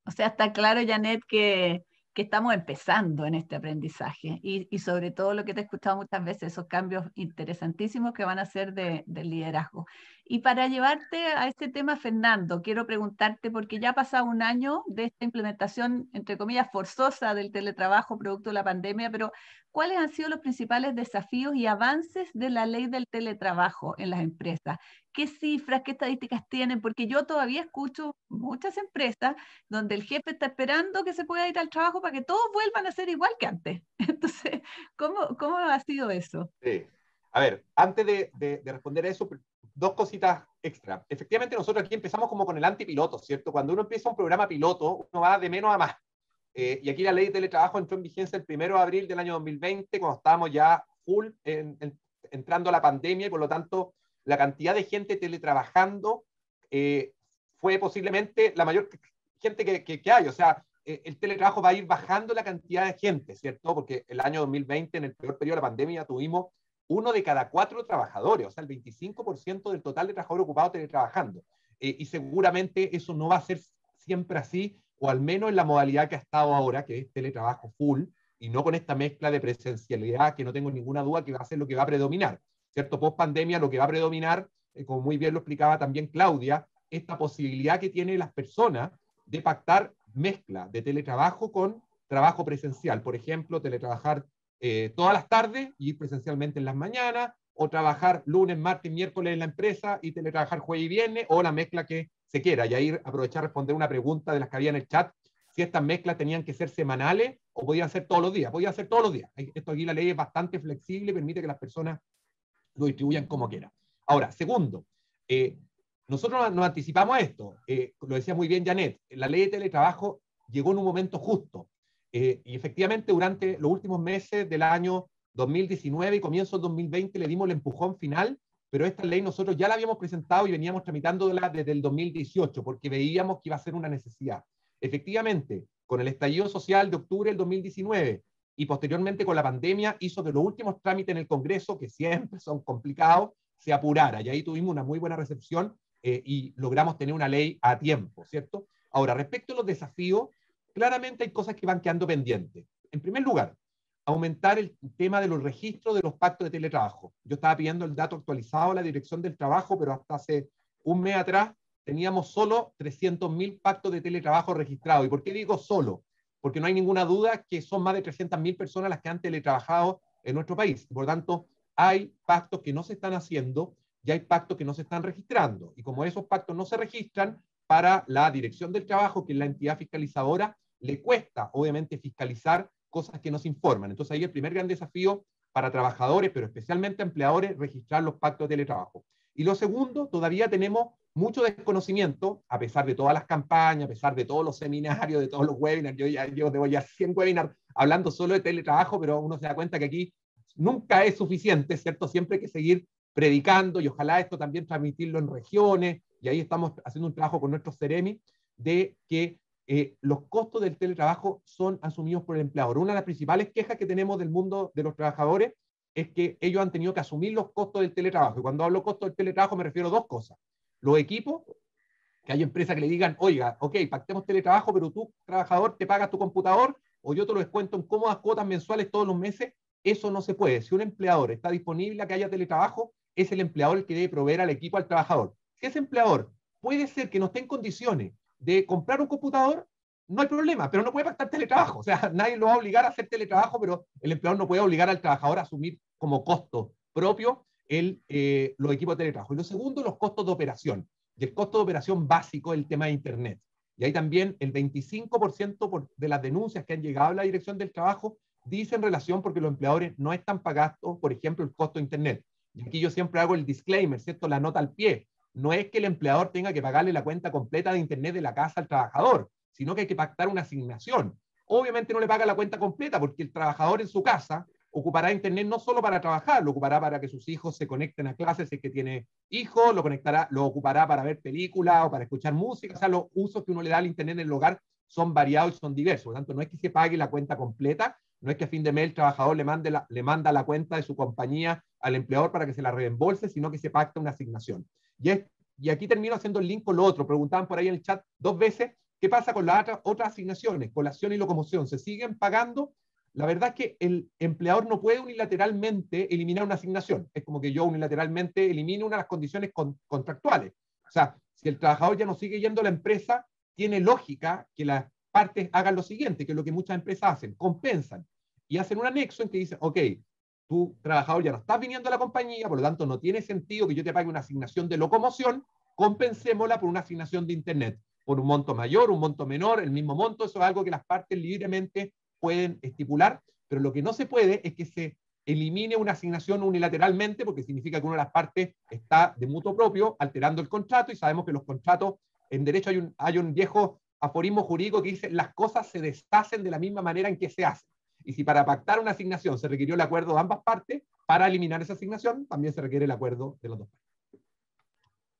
O sea, está claro, Janet, que estamos empezando en este aprendizaje, y sobre todo lo que te he escuchado muchas veces, esos cambios interesantísimos que van a ser del liderazgo. Y para llevarte a este tema, Fernando, quiero preguntarte, porque ya ha pasado un año de esta implementación, entre comillas, forzosa del teletrabajo producto de la pandemia, pero ¿cuáles han sido los principales desafíos y avances de la ley del teletrabajo en las empresas? ¿Qué cifras, qué estadísticas tienen? Porque yo todavía escucho muchas empresas donde el jefe está esperando que se pueda ir al trabajo para que todos vuelvan a ser igual que antes. Entonces, ¿cómo ha sido eso? Sí. A ver, antes de responder a eso, 2 cositas extra. Efectivamente, nosotros aquí empezamos como con el antipiloto, ¿cierto? Cuando uno empieza un programa piloto, uno va de menos a más. Y aquí la ley de teletrabajo entró en vigencia el 1 de abril del año 2020, cuando estábamos ya full entrando a la pandemia, y por lo tanto la cantidad de gente teletrabajando fue posiblemente la mayor gente que hay. O sea, el teletrabajo va a ir bajando la cantidad de gente, ¿cierto? Porque el año 2020, en el peor periodo de la pandemia, tuvimos 1 de cada 4 trabajadores, o sea, el 25% del total de trabajadores ocupados teletrabajando. Y seguramente eso no va a ser siempre así, o al menos en la modalidad que ha estado ahora, que es teletrabajo full, y no con esta mezcla de presencialidad, que no tengo ninguna duda que va a ser lo que va a predominar, ¿cierto? Post pandemia, lo que va a predominar, como muy bien lo explicaba también Claudia, esta posibilidad que tienen las personas de pactar mezcla de teletrabajo con trabajo presencial. Por ejemplo, teletrabajar todas las tardes y ir presencialmente en las mañanas, o trabajar lunes, martes, miércoles en la empresa y teletrabajar jueves y viernes, o la mezcla que se quiera. Y ahí aprovechar a responder una pregunta de las que había en el chat. si estas mezclas tenían que ser semanales o podían ser todos los días. Podían ser todos los días. Esto aquí la ley es bastante flexible, permite que las personas lo distribuyan como quieran. Ahora, segundo, nosotros nos anticipamos a esto. Lo decía muy bien Janet, la ley de teletrabajo llegó en un momento justo. Y efectivamente, durante los últimos meses del año 2019 y comienzo del 2020 le dimos el empujón final, pero esta ley nosotros ya la habíamos presentado y veníamos tramitándola desde el 2018, porque veíamos que iba a ser una necesidad. Efectivamente, con el estallido social de octubre del 2019 y posteriormente con la pandemia, hizo que los últimos trámites en el Congreso, que siempre son complicados, se apurara. Y ahí tuvimos una muy buena recepción y logramos tener una ley a tiempo, ¿cierto? Ahora, respecto a los desafíos, claramente hay cosas que van quedando pendientes. En primer lugar, aumentar el tema de los registros de los pactos de teletrabajo. Yo estaba pidiendo el dato actualizado a la Dirección del Trabajo, pero hasta hace un mes atrás teníamos solo 300.000 pactos de teletrabajo registrados. ¿Y por qué digo solo? Porque no hay ninguna duda que son más de 300.000 personas las que han teletrabajado en nuestro país. Por lo tanto, hay pactos que no se están haciendo y hay pactos que no se están registrando. Y como esos pactos no se registran, para la Dirección del Trabajo, que es la entidad fiscalizadora, le cuesta, obviamente, fiscalizar cosas que no se informan. Entonces, ahí el primer gran desafío para trabajadores, pero especialmente empleadores, registrar los pactos de teletrabajo. Y lo segundo, todavía tenemos mucho desconocimiento, a pesar de todas las campañas, a pesar de todos los seminarios, de todos los webinars. Yo llevo ya 100 webinars hablando solo de teletrabajo, pero uno se da cuenta que aquí nunca es suficiente, ¿cierto? Siempre hay que seguir predicando y ojalá esto también transmitirlo en regiones, y ahí estamos haciendo un trabajo con nuestros CEREMI de que los costos del teletrabajo son asumidos por el empleador. Una de las principales quejas que tenemos del mundo de los trabajadores es que ellos han tenido que asumir los costos del teletrabajo. Y cuando hablo costos del teletrabajo me refiero a dos cosas. Los equipos, que hay empresas que le digan, oiga, ok, pactemos teletrabajo, pero tú, trabajador, te pagas tu computador o yo te lo descuento en cómodas cuotas mensuales todos los meses. Eso no se puede. Si un empleador está disponible a que haya teletrabajo, es el empleador el que debe proveer al equipo al trabajador. Si ese empleador puede ser que no esté en condiciones de comprar un computador, no hay problema, pero no puede pactar teletrabajo. O sea, nadie lo va a obligar a hacer teletrabajo, pero el empleador no puede obligar al trabajador a asumir como costo propio los equipos de teletrabajo. Y lo segundo, los costos de operación. Y el costo de operación básico es el tema de Internet. Y ahí también el 25% de las denuncias que han llegado a la Dirección del Trabajo dicen relación porque los empleadores no están pagando, por ejemplo, el costo de Internet. Y aquí yo siempre hago el disclaimer, ¿cierto? La nota al pie. No es que el empleador tenga que pagarle la cuenta completa de Internet de la casa al trabajador, sino que hay que pactar una asignación. Obviamente no le paga la cuenta completa porque el trabajador en su casa ocupará Internet no solo para trabajar, lo ocupará para que sus hijos se conecten a clases si es que tiene hijos, lo ocupará para ver películas o para escuchar música. O sea, los usos que uno le da al Internet en el hogar son variados y son diversos. Por lo tanto, no es que se pague la cuenta completa, no es que a fin de mes el trabajador le manda la cuenta de su compañía al empleador para que se la reembolse, sino que se pacta una asignación. Y aquí termino haciendo el link con lo otro. Preguntaban por ahí en el chat 2 veces, ¿qué pasa con las otras asignaciones? Colación y locomoción, ¿se siguen pagando? La verdad es que el empleador no puede unilateralmente eliminar una asignación. Es como que yo unilateralmente elimino una de las condiciones contractuales. O sea, si el trabajador ya no sigue yendo a la empresa, tiene lógica que las partes hagan lo siguiente, que es lo que muchas empresas hacen, compensan. Y hacen un anexo en que dicen, ok, tú, trabajador, ya no estás viniendo a la compañía, por lo tanto no tiene sentido que yo te pague una asignación de locomoción, compensémosla por una asignación de Internet, por un monto mayor, un monto menor, el mismo monto. Eso es algo que las partes libremente pueden estipular, pero lo que no se puede es que se elimine una asignación unilateralmente, porque significa que una de las partes está de mutuo propio alterando el contrato, y sabemos que los contratos, en derecho hay un viejo aforismo jurídico que dice, las cosas se deshacen de la misma manera en que se hacen. Y si para pactar una asignación se requirió el acuerdo de ambas partes, para eliminar esa asignación también se requiere el acuerdo de las dos partes.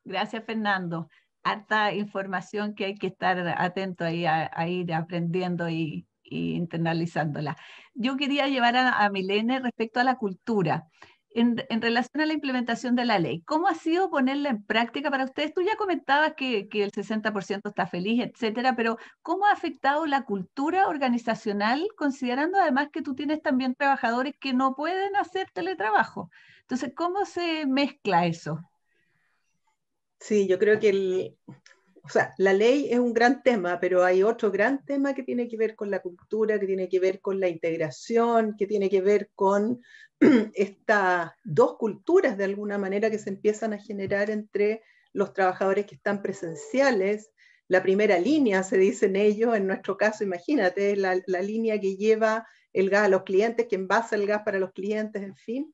Gracias, Fernando. Harta información que hay que estar atento ahí a ir aprendiendo y internalizándola. Yo quería llevar a Milene respecto a la cultura. En relación a la implementación de la ley, ¿cómo ha sido ponerla en práctica para ustedes? Tú ya comentabas que el 60% está feliz, etcétera, pero ¿cómo ha afectado la cultura organizacional, considerando además que tú tienes también trabajadores que no pueden hacer teletrabajo? Entonces, ¿cómo se mezcla eso? Sí, yo creo que o sea, la ley es un gran tema, pero hay otro gran tema que tiene que ver con la cultura, que tiene que ver con la integración, que tiene que ver con estas dos culturas de alguna manera que se empiezan a generar entre los trabajadores que están presenciales la primera línea, se dicen ellos, en nuestro caso, imagínate, la línea que lleva el gas a los clientes, que envasa el gas para los clientes, en fin,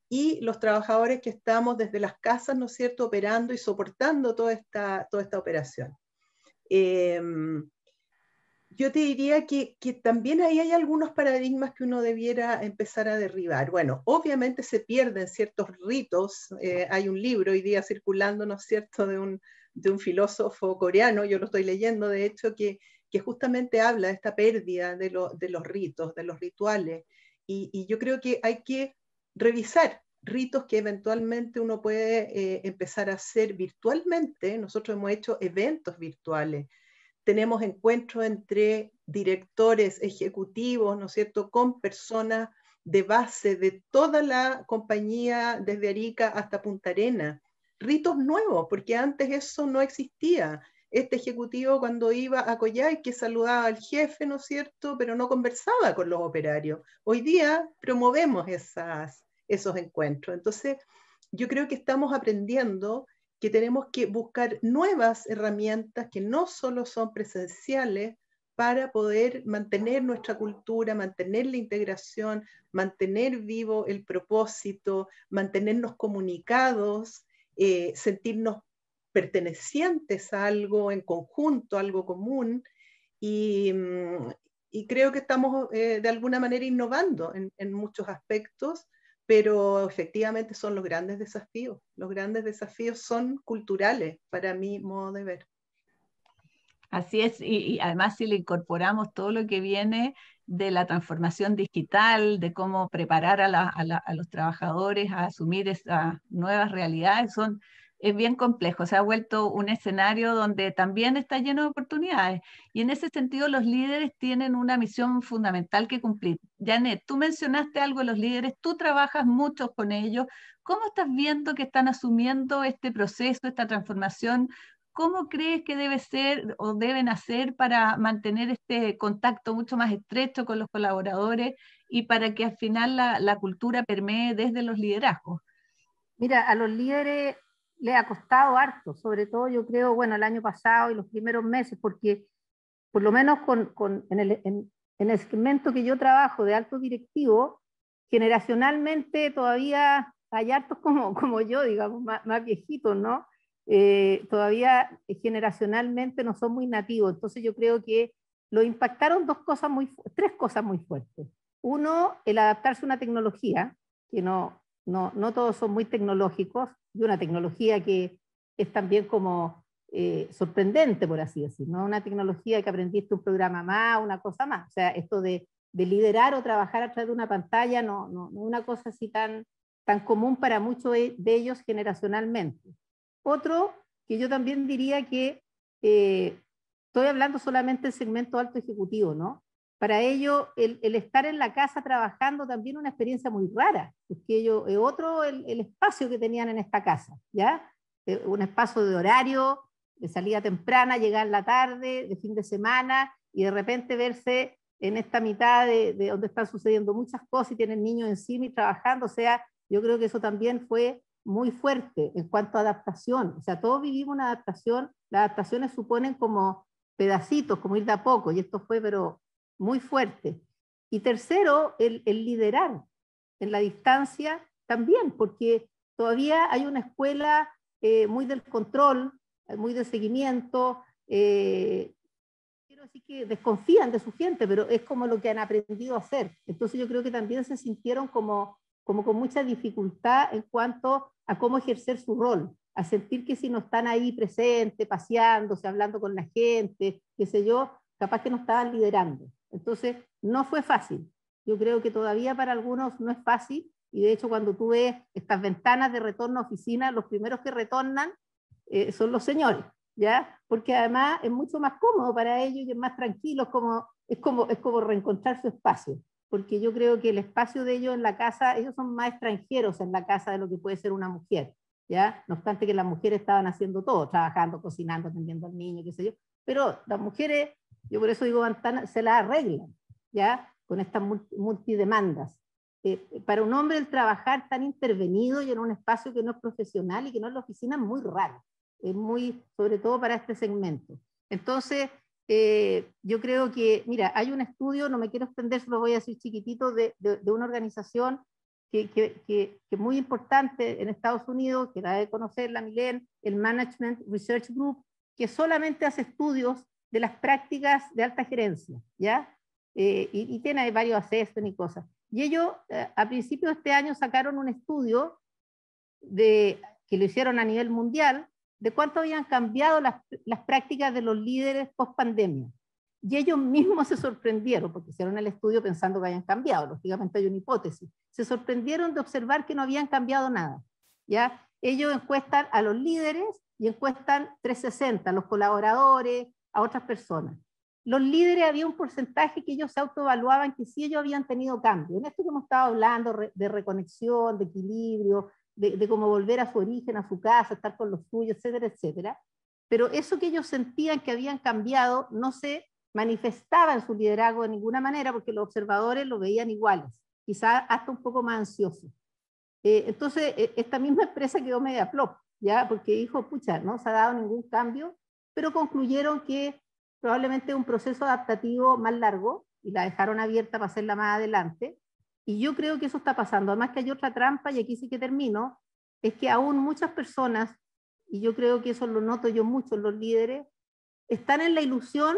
y los trabajadores que estamos desde las casas, ¿no es cierto?, operando y soportando toda esta operación. Yo te diría que también ahí hay algunos paradigmas que uno debiera empezar a derribar. Bueno, obviamente se pierden ciertos ritos. Hay un libro hoy día circulando, ¿no es cierto?, de un filósofo coreano, yo lo estoy leyendo, de hecho, que justamente habla de esta pérdida de los ritos, de los rituales. Y yo creo que hay que revisar ritos que eventualmente uno puede empezar a hacer virtualmente. Nosotros hemos hecho eventos virtuales. Tenemos encuentros entre directores ejecutivos, ¿no es cierto?, con personas de base de toda la compañía, desde Arica hasta Punta Arenas. Ritos nuevos, porque antes eso no existía. Este ejecutivo cuando iba a Coyhaique saludaba al jefe, ¿no es cierto?, pero no conversaba con los operarios. Hoy día promovemos esos encuentros. Entonces, yo creo que estamos aprendiendo que tenemos que buscar nuevas herramientas que no solo son presenciales para poder mantener nuestra cultura, mantener la integración, mantener vivo el propósito, mantenernos comunicados, sentirnos pertenecientes a algo en conjunto, algo común, y creo que estamos de alguna manera innovando en muchos aspectos, pero efectivamente son los grandes desafíos. Los grandes desafíos son culturales, para mi modo de ver. Así es, y además si le incorporamos todo lo que viene de la transformación digital, de cómo preparar a los trabajadores a asumir esas nuevas realidades, es bien complejo. Se ha vuelto un escenario donde también está lleno de oportunidades. Y en ese sentido los líderes tienen una misión fundamental que cumplir. Janet, tú mencionaste algo de los líderes, tú trabajas mucho con ellos. ¿Cómo estás viendo que están asumiendo este proceso, esta transformación? ¿Cómo crees que debe ser o deben hacer para mantener este contacto mucho más estrecho con los colaboradores y para que al final la cultura permee desde los liderazgos? Mira, a los líderes les ha costado harto, sobre todo yo creo, bueno, el año pasado y los primeros meses, porque por lo menos en el segmento que yo trabajo de alto directivo, generacionalmente todavía hay hartos como yo, digamos, más viejitos, ¿no? Todavía generacionalmente no son muy nativos. Entonces yo creo que lo impactaron tres cosas muy fuertes. Uno, el adaptarse a una tecnología, que no todos son muy tecnológicos, y una tecnología que es también como sorprendente, por así decirlo, ¿no? Una tecnología que aprendiste un programa más, una cosa más. O sea, esto de liderar o trabajar a través de una pantalla no una cosa así tan común para muchos de ellos generacionalmente. Otro que yo también diría que estoy hablando solamente del segmento alto ejecutivo, ¿no? Para ello, el estar en la casa trabajando también es una experiencia muy rara, porque ellos, otro el espacio que tenían en esta casa, ¿ya? Un espacio de horario, de salida temprana, llegar en la tarde, de fin de semana, y de repente verse en esta mitad de donde están sucediendo muchas cosas y tienen niños encima y trabajando. O sea, yo creo que eso también fue muy fuerte en cuanto a adaptación. O sea, todos vivimos una adaptación. Las adaptaciones suponen como pedacitos, como ir de a poco, y esto fue pero muy fuerte. Y tercero, el liderar en la distancia también, porque todavía hay una escuela muy del control, muy de seguimiento, quiero decir que desconfían de su gente, pero es como lo que han aprendido a hacer. Entonces yo creo que también se sintieron como con mucha dificultad en cuanto a cómo ejercer su rol, a sentir que si no están ahí presentes, paseándose, hablando con la gente, qué sé yo, capaz que no estaban liderando. Entonces no fue fácil. Yo creo que todavía para algunos no es fácil, y de hecho cuando tú ves estas ventanas de retorno a oficina, los primeros que retornan son los señores, ¿ya? Porque además es mucho más cómodo para ellos y es más tranquilo, es como reencontrar su espacio, porque yo creo que el espacio de ellos en la casa, ellos son más extranjeros en la casa de lo que puede ser una mujer, ¿ya? No obstante que las mujeres estaban haciendo todo, trabajando, cocinando, atendiendo al niño, qué sé yo, pero las mujeres, yo por eso digo, se las arreglan, ¿ya? Con estas multidemandas. Para un hombre el trabajar tan intervenido y en un espacio que no es profesional y que no es la oficina es muy raro, es muy, sobre todo para este segmento. Entonces, yo creo que, mira, hay un estudio, no me quiero extender, se lo voy a decir chiquitito, de una organización que es muy importante en Estados Unidos, que la de conocer la Milén, el Management Research Group, que solamente hace estudios de las prácticas de alta gerencia, ¿ya? Y tiene varios assessment y cosas. Y ellos, a principios de este año, sacaron un estudio que lo hicieron a nivel mundial, de cuánto habían cambiado las prácticas de los líderes post pandemia. Y ellos mismos se sorprendieron, porque hicieron el estudio pensando que habían cambiado, lógicamente hay una hipótesis, se sorprendieron de observar que no habían cambiado nada, ¿ya? Ellos encuestan a los líderes y encuestan 360, a los colaboradores, a otras personas. Los líderes, había un porcentaje que ellos se autoevaluaban que sí ellos habían tenido cambio. En esto que hemos estado hablando de reconexión, de equilibrio, de cómo volver a su origen, a su casa, estar con los suyos, etcétera, etcétera. Pero eso que ellos sentían que habían cambiado no se manifestaba en su liderazgo de ninguna manera, porque los observadores lo veían iguales, quizás hasta un poco más ansiosos. Entonces, esta misma empresa quedó media plop, ¿ya? Porque dijo, pucha, no se ha dado ningún cambio, pero concluyeron que probablemente un proceso adaptativo más largo, y la dejaron abierta para hacerla más adelante, y yo creo que eso está pasando. Además que hay otra trampa, y aquí sí que termino, es que aún muchas personas, y yo creo que eso lo noto yo mucho en los líderes, están en la ilusión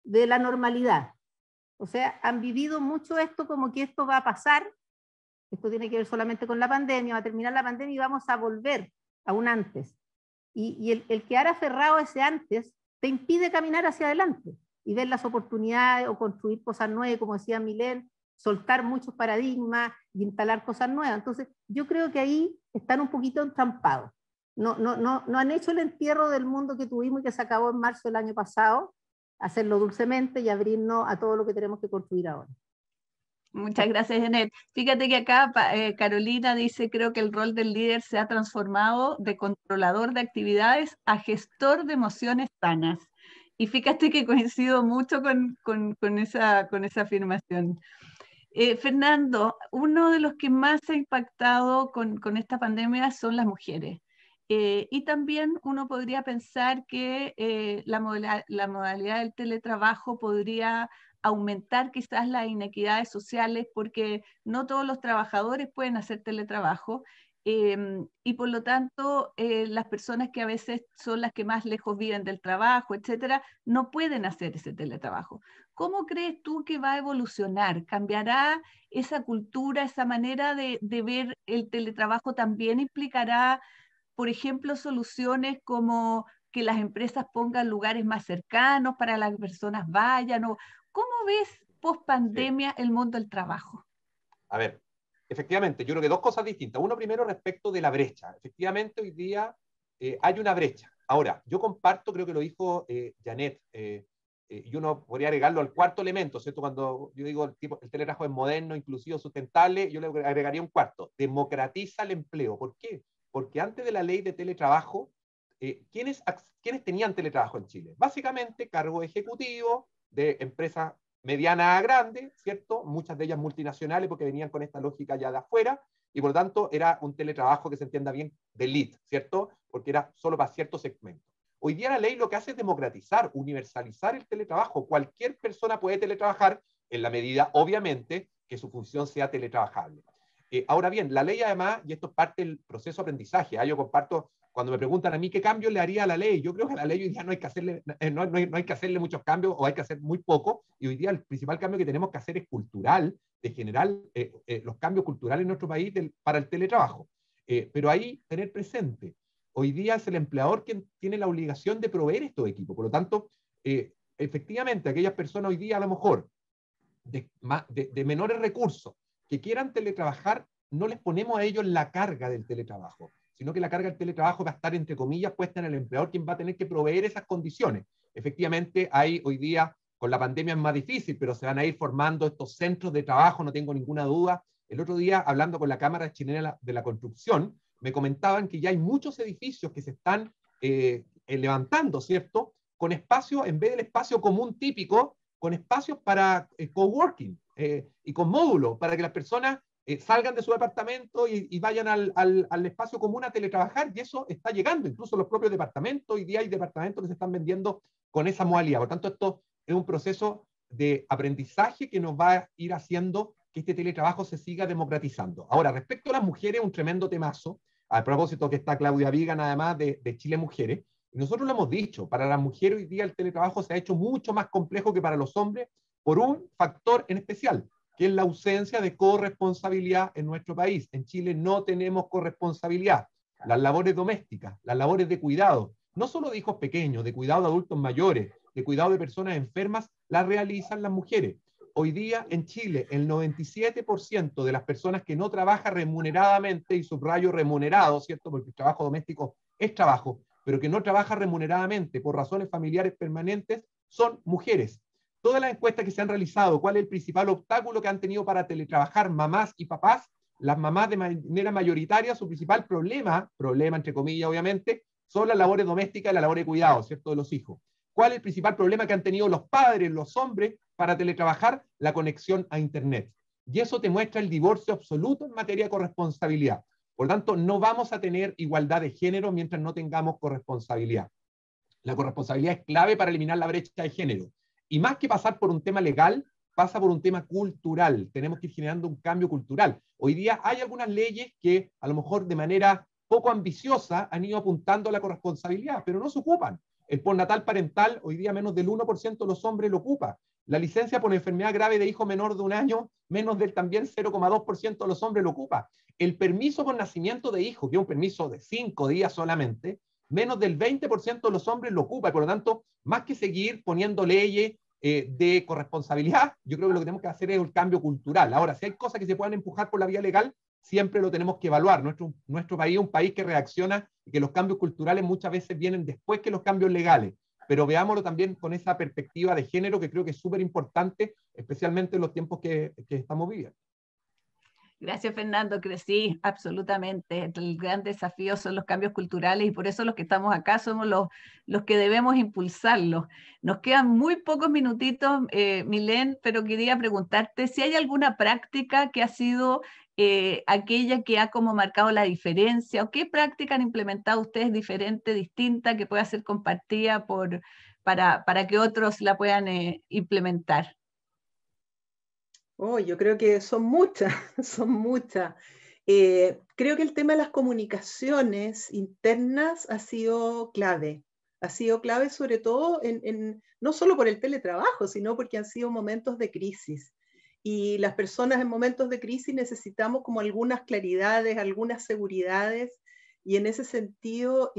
de la normalidad. O sea, han vivido mucho esto como que esto va a pasar, esto tiene que ver solamente con la pandemia, va a terminar la pandemia y vamos a volver a un antes. Y el quedar aferrado a ese antes te impide caminar hacia adelante y ver las oportunidades o construir cosas nuevas, como decía Milén, soltar muchos paradigmas y instalar cosas nuevas. Entonces, yo creo que ahí están un poquito entrampados. No han hecho el entierro del mundo que tuvimos y que se acabó en marzo del año pasado, hacerlo dulcemente y abrirnos a todo lo que tenemos que construir ahora. Muchas gracias, Janet. Fíjate que acá Carolina dice, creo que el rol del líder se ha transformado de controlador de actividades a gestor de emociones sanas. Y fíjate que coincido mucho con esa afirmación. Fernando, uno de los que más ha impactado con esta pandemia son las mujeres. Y también uno podría pensar que la modalidad del teletrabajo podría aumentar quizás las inequidades sociales porque no todos los trabajadores pueden hacer teletrabajo y por lo tanto las personas que a veces son las que más lejos viven del trabajo, etcétera, no pueden hacer ese teletrabajo. ¿Cómo crees tú que va a evolucionar? ¿Cambiará esa cultura, esa manera de ver el teletrabajo? ¿También implicará, por ejemplo, soluciones como que las empresas pongan lugares más cercanos para que las personas vayan? ¿O cómo ves post pandemia el mundo del trabajo? A ver, efectivamente, yo creo que dos cosas distintas. Uno primero respecto de la brecha. Efectivamente, hoy día hay una brecha. Ahora, yo comparto, creo que lo dijo Janet, y uno podría agregarlo al cuarto elemento, ¿cierto? Cuando yo digo el teletrabajo es moderno, inclusivo, sustentable, yo le agregaría un cuarto, democratiza el empleo. ¿Por qué? Porque antes de la ley de teletrabajo, ¿quiénes tenían teletrabajo en Chile? Básicamente, cargo ejecutivo de empresas mediana a grande, ¿cierto? Muchas de ellas multinacionales porque venían con esta lógica ya de afuera y por lo tanto era un teletrabajo que se entienda bien de elite, ¿cierto? Porque era solo para ciertos segmentos. Hoy día la ley lo que hace es democratizar, universalizar el teletrabajo. Cualquier persona puede teletrabajar en la medida, obviamente, que su función sea teletrabajable. Ahora bien, la ley además, y esto es parte del proceso de aprendizaje, yo comparto, cuando me preguntan a mí qué cambio le haría a la ley, yo creo que a la ley hoy día no hay que hacerle muchos cambios o hay que hacer muy poco, y hoy día el principal cambio que tenemos que hacer es cultural, de generar los cambios culturales en nuestro país para el teletrabajo. Pero ahí tener presente, hoy día es el empleador quien tiene la obligación de proveer estos equipos, por lo tanto, efectivamente, aquellas personas hoy día a lo mejor de menores recursos que quieran teletrabajar, no les ponemos a ellos la carga del teletrabajo, sino que la carga del teletrabajo va a estar, entre comillas, puesta en el empleador, quien va a tener que proveer esas condiciones. Efectivamente, hay hoy día, con la pandemia es más difícil, pero se van a ir formando estos centros de trabajo, no tengo ninguna duda. El otro día, hablando con la Cámara Chilena de la Construcción, me comentaban que ya hay muchos edificios que se están levantando, ¿cierto? Con espacio, en vez del espacio común típico, con espacios para coworking y con módulos, para que las personas salgan de su departamento y vayan al espacio común a teletrabajar, y eso está llegando, incluso los propios departamentos. Hoy día hay departamentos que se están vendiendo con esa modalidad. Por tanto, esto es un proceso de aprendizaje que nos va a ir haciendo que este teletrabajo se siga democratizando. Ahora, respecto a las mujeres, un tremendo temazo, a propósito que está Claudia Vigan, además de Chile Mujeres. Nosotros lo hemos dicho, para las mujeres hoy día el teletrabajo se ha hecho mucho más complejo que para los hombres por un factor en especial, que es la ausencia de corresponsabilidad en nuestro país. En Chile no tenemos corresponsabilidad. Las labores domésticas, las labores de cuidado, no solo de hijos pequeños, de cuidado de adultos mayores, de cuidado de personas enfermas, las realizan las mujeres. Hoy día en Chile el 97% de las personas que no trabajan remuneradamente, y subrayo remunerado, ¿cierto? Porque el trabajo doméstico es trabajo, pero que no trabaja remuneradamente por razones familiares permanentes, son mujeres. Todas las encuestas que se han realizado, ¿cuál es el principal obstáculo que han tenido para teletrabajar mamás y papás? Las mamás de manera mayoritaria, su principal problema entre comillas obviamente, son las labores domésticas y la labor de cuidado, ¿cierto? De los hijos. ¿Cuál es el principal problema que han tenido los padres, los hombres, para teletrabajar? La conexión a Internet. Y eso te muestra el divorcio absoluto en materia de corresponsabilidad. Por tanto, no vamos a tener igualdad de género mientras no tengamos corresponsabilidad. La corresponsabilidad es clave para eliminar la brecha de género. Y más que pasar por un tema legal, pasa por un tema cultural. Tenemos que ir generando un cambio cultural. Hoy día hay algunas leyes que a lo mejor de manera poco ambiciosa han ido apuntando a la corresponsabilidad, pero no se ocupan. El postnatal parental, hoy día menos del 1% de los hombres lo ocupa. La licencia por enfermedad grave de hijo menor de 1 año, menos del también 0,2% de los hombres lo ocupa. El permiso por nacimiento de hijo, que es un permiso de 5 días solamente, menos del 20% de los hombres lo ocupa. Y por lo tanto, más que seguir poniendo leyes de corresponsabilidad, yo creo que lo que tenemos que hacer es un cambio cultural. Ahora, si hay cosas que se puedan empujar por la vía legal, siempre lo tenemos que evaluar. Nuestro país es un país que reacciona y que los cambios culturales muchas veces vienen después que los cambios legales. Pero veámoslo también con esa perspectiva de género, que creo que es súper importante, especialmente en los tiempos que estamos viviendo. Gracias, Fernando, que sí, absolutamente. El gran desafío son los cambios culturales y por eso los que estamos acá somos los que debemos impulsarlos. Nos quedan muy pocos minutitos, Milén, pero quería preguntarte si hay alguna práctica que ha sido aquella que ha como marcado la diferencia, o qué práctica han implementado ustedes diferente, distinta, que pueda ser compartida para que otros la puedan implementar. Oh, yo creo que son muchas, son muchas. Creo que el tema de las comunicaciones internas ha sido clave sobre todo no solo por el teletrabajo, sino porque han sido momentos de crisis. Y las personas en momentos de crisis necesitamos como algunas claridades, algunas seguridades, y en ese sentido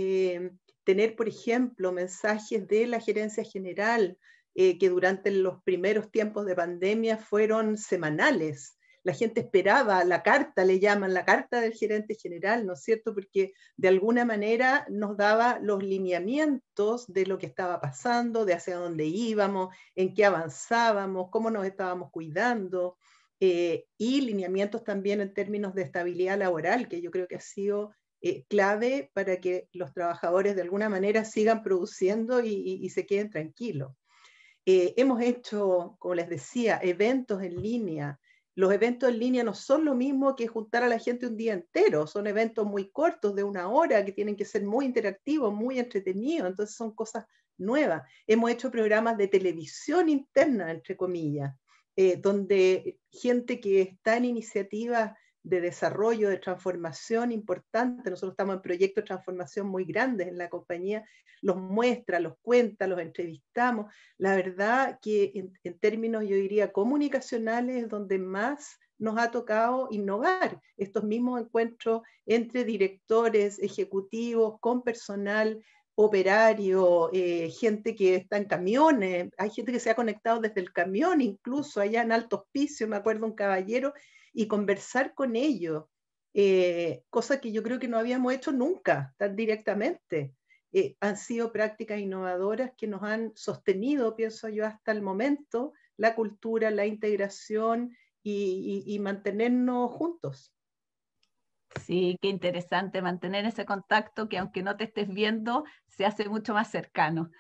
tener, por ejemplo, mensajes de la gerencia general, que durante los primeros tiempos de pandemia fueron semanales. La gente esperaba la carta, le llaman la carta del gerente general, ¿no es cierto? Porque de alguna manera nos daba los lineamientos de lo que estaba pasando, de hacia dónde íbamos, en qué avanzábamos, cómo nos estábamos cuidando, y lineamientos también en términos de estabilidad laboral, que yo creo que ha sido clave para que los trabajadores de alguna manera sigan produciendo y se queden tranquilos. Hemos hecho, como les decía, eventos en línea. Los eventos en línea no son lo mismo que juntar a la gente un día entero, son eventos muy cortos, de 1 hora, que tienen que ser muy interactivos, muy entretenidos, entonces son cosas nuevas. Hemos hecho programas de televisión interna, entre comillas, donde gente que está en iniciativas de desarrollo, de transformación importante, nosotros estamos en proyectos de transformación muy grandes en la compañía, los muestra, los cuenta, los entrevistamos. La verdad que en términos, yo diría, comunicacionales, es donde más nos ha tocado innovar. Estos mismos encuentros entre directores, ejecutivos, con personal operario, gente que está en camiones, hay gente que se ha conectado desde el camión, incluso allá en Alto Hospicio, me acuerdo un caballero, y conversar con ellos, cosa que yo creo que no habíamos hecho nunca tan directamente. Han sido prácticas innovadoras que nos han sostenido, pienso yo, hasta el momento, la cultura, la integración y mantenernos juntos. Sí, qué interesante mantener ese contacto que aunque no te estés viendo, se hace mucho más cercano.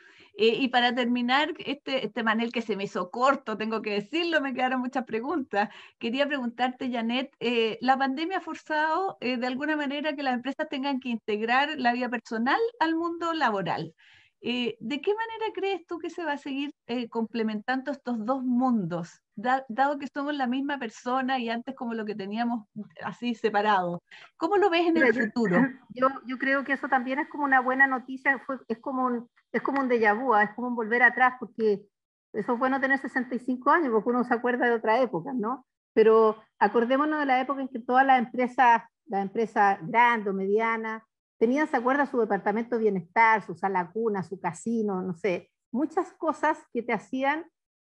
Y para terminar, este panel que se me hizo corto, tengo que decirlo, me quedaron muchas preguntas. Quería preguntarte, Janet, ¿la pandemia ha forzado de alguna manera que las empresas tengan que integrar la vida personal al mundo laboral? ¿De qué manera crees tú que se va a seguir complementando estos dos mundos, dado que somos la misma persona y antes como lo que teníamos así separado? ¿Cómo lo ves en Mira, el futuro? yo creo que eso también es como una buena noticia, es como un déjà vu, es como un volver atrás, porque eso es bueno tener 65 años, porque uno se acuerda de otra época, ¿no? Pero acordémonos de la época en que todas las empresas grandes o medianas, tenían, se acuerda, su departamento de bienestar, su sala cuna, su casino, no sé, muchas cosas que te hacían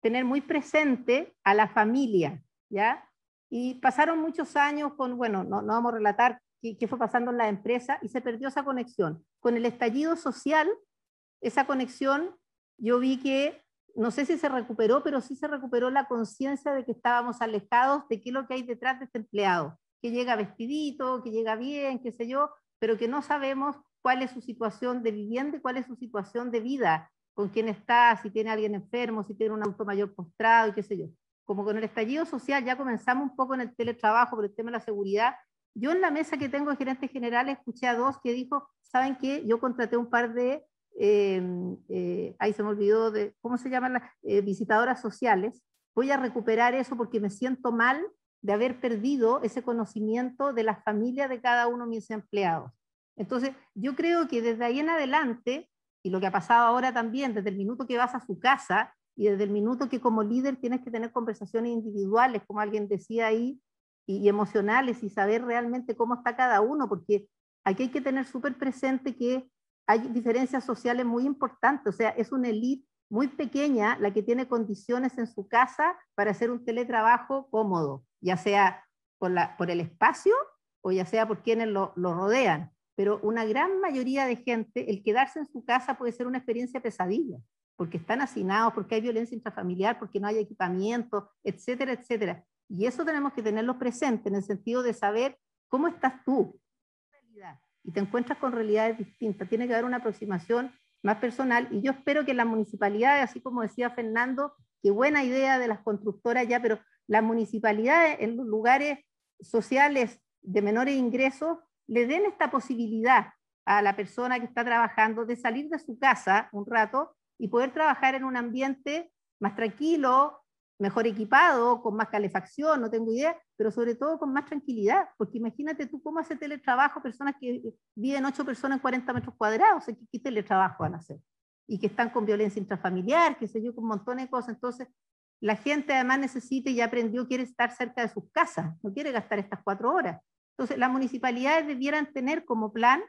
tener muy presente a la familia, ¿ya? Y pasaron muchos años con, bueno, no vamos a relatar qué fue pasando en la empresa y se perdió esa conexión. Con el estallido social, esa conexión, yo vi que, no sé si se recuperó, pero sí se recuperó la conciencia de que estábamos alejados de qué es lo que hay detrás de este empleado, que llega vestidito, que llega bien, qué sé yo, pero que no sabemos cuál es su situación de vivienda y cuál es su situación de vida, con quién está, si tiene alguien enfermo, si tiene un adulto mayor postrado y qué sé yo. Como con el estallido social ya comenzamos un poco en el teletrabajo por el tema de la seguridad. Yo en la mesa que tengo de gerentes generales escuché a dos que dijo, ¿saben qué? Yo contraté un par de, ahí se me olvidó, de ¿cómo se llaman las visitadoras sociales? Voy a recuperar eso porque me siento mal de haber perdido ese conocimiento de la familia de cada uno de mis empleados. Entonces, yo creo que desde ahí en adelante, y lo que ha pasado ahora también, desde el minuto que vas a su casa y desde el minuto que como líder tienes que tener conversaciones individuales, como alguien decía ahí, y emocionales, y saber realmente cómo está cada uno, porque aquí hay que tener súper presente que hay diferencias sociales muy importantes, o sea, es una élite muy pequeña la que tiene condiciones en su casa para hacer un teletrabajo cómodo, ya sea por el espacio o ya sea por quienes lo rodean. Pero una gran mayoría de gente, el quedarse en su casa puede ser una experiencia pesadilla, porque están hacinados, porque hay violencia intrafamiliar, porque no hay equipamiento, etcétera, etcétera. Y eso tenemos que tenerlo presente en el sentido de saber cómo estás tú. Y te encuentras con realidades distintas. Tiene que haber una aproximación más personal y yo espero que las municipalidades, así como decía Fernando, qué buena idea de las constructoras ya, pero las municipalidades en los lugares sociales de menores ingresos le den esta posibilidad a la persona que está trabajando de salir de su casa un rato y poder trabajar en un ambiente más tranquilo, mejor equipado, con más calefacción, no tengo idea, pero sobre todo con más tranquilidad, porque imagínate tú cómo hace teletrabajo personas que viven 8 personas en 40 metros cuadrados, ¿qué teletrabajo van a hacer? Y que están con violencia intrafamiliar, qué sé yo, con un montón de cosas. Entonces, la gente además necesita y ya aprendió, quiere estar cerca de sus casas, no quiere gastar estas 4 horas. Entonces, las municipalidades debieran tener como plan,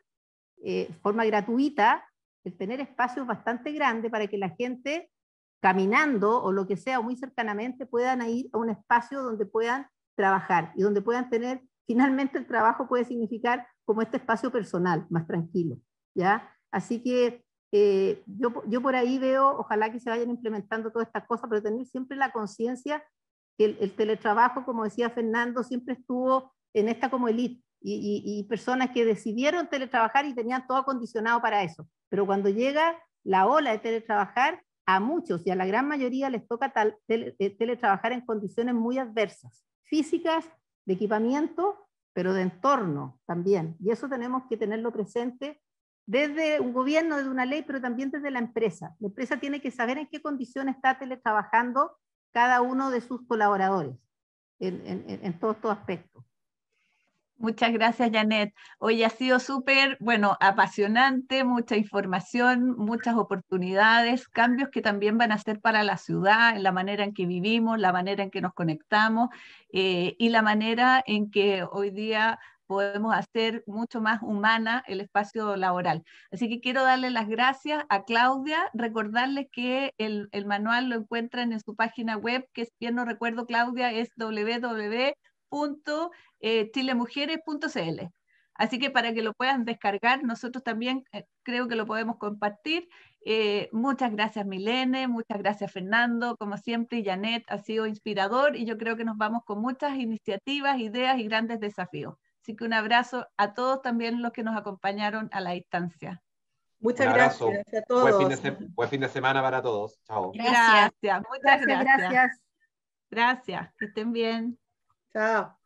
forma gratuita, el tener espacios bastante grandes para que la gente caminando o lo que sea, o muy cercanamente, puedan ir a un espacio donde puedan trabajar y donde puedan tener, finalmente el trabajo puede significar como este espacio personal, más tranquilo, ¿ya? Así que yo por ahí veo, ojalá que se vayan implementando todas estas cosas, pero tener siempre la conciencia que el teletrabajo, como decía Fernando, siempre estuvo en esta como elite y personas que decidieron teletrabajar y tenían todo acondicionado para eso. Pero cuando llega la ola de teletrabajar, a muchos y a la gran mayoría les toca teletrabajar en condiciones muy adversas, físicas, de equipamiento, pero de entorno también. Y eso tenemos que tenerlo presente desde un gobierno, desde una ley, pero también desde la empresa. La empresa tiene que saber en qué condiciones está teletrabajando cada uno de sus colaboradores en todos estos aspectos. Muchas gracias, Janet. Hoy ha sido súper, bueno, apasionante, mucha información, muchas oportunidades, cambios que también van a ser para la ciudad, en la manera en que vivimos, la manera en que nos conectamos y la manera en que hoy día podemos hacer mucho más humana el espacio laboral. Así que quiero darle las gracias a Claudia, recordarles que el manual lo encuentran en su página web, que si bien no recuerdo, Claudia, es www.chilemujeres.cl. Así que para que lo puedan descargar, nosotros también creo que lo podemos compartir. Muchas gracias, Milene, muchas gracias, Fernando, como siempre, y Janet, ha sido inspirador y yo creo que nos vamos con muchas iniciativas, ideas y grandes desafíos. Así que un abrazo a todos también los que nos acompañaron a la distancia. Muchas Un abrazo. gracias a todos. Buen fin de semana para todos. Chao. Gracias, muchas gracias. Gracias. Gracias, que estén bien. Chao.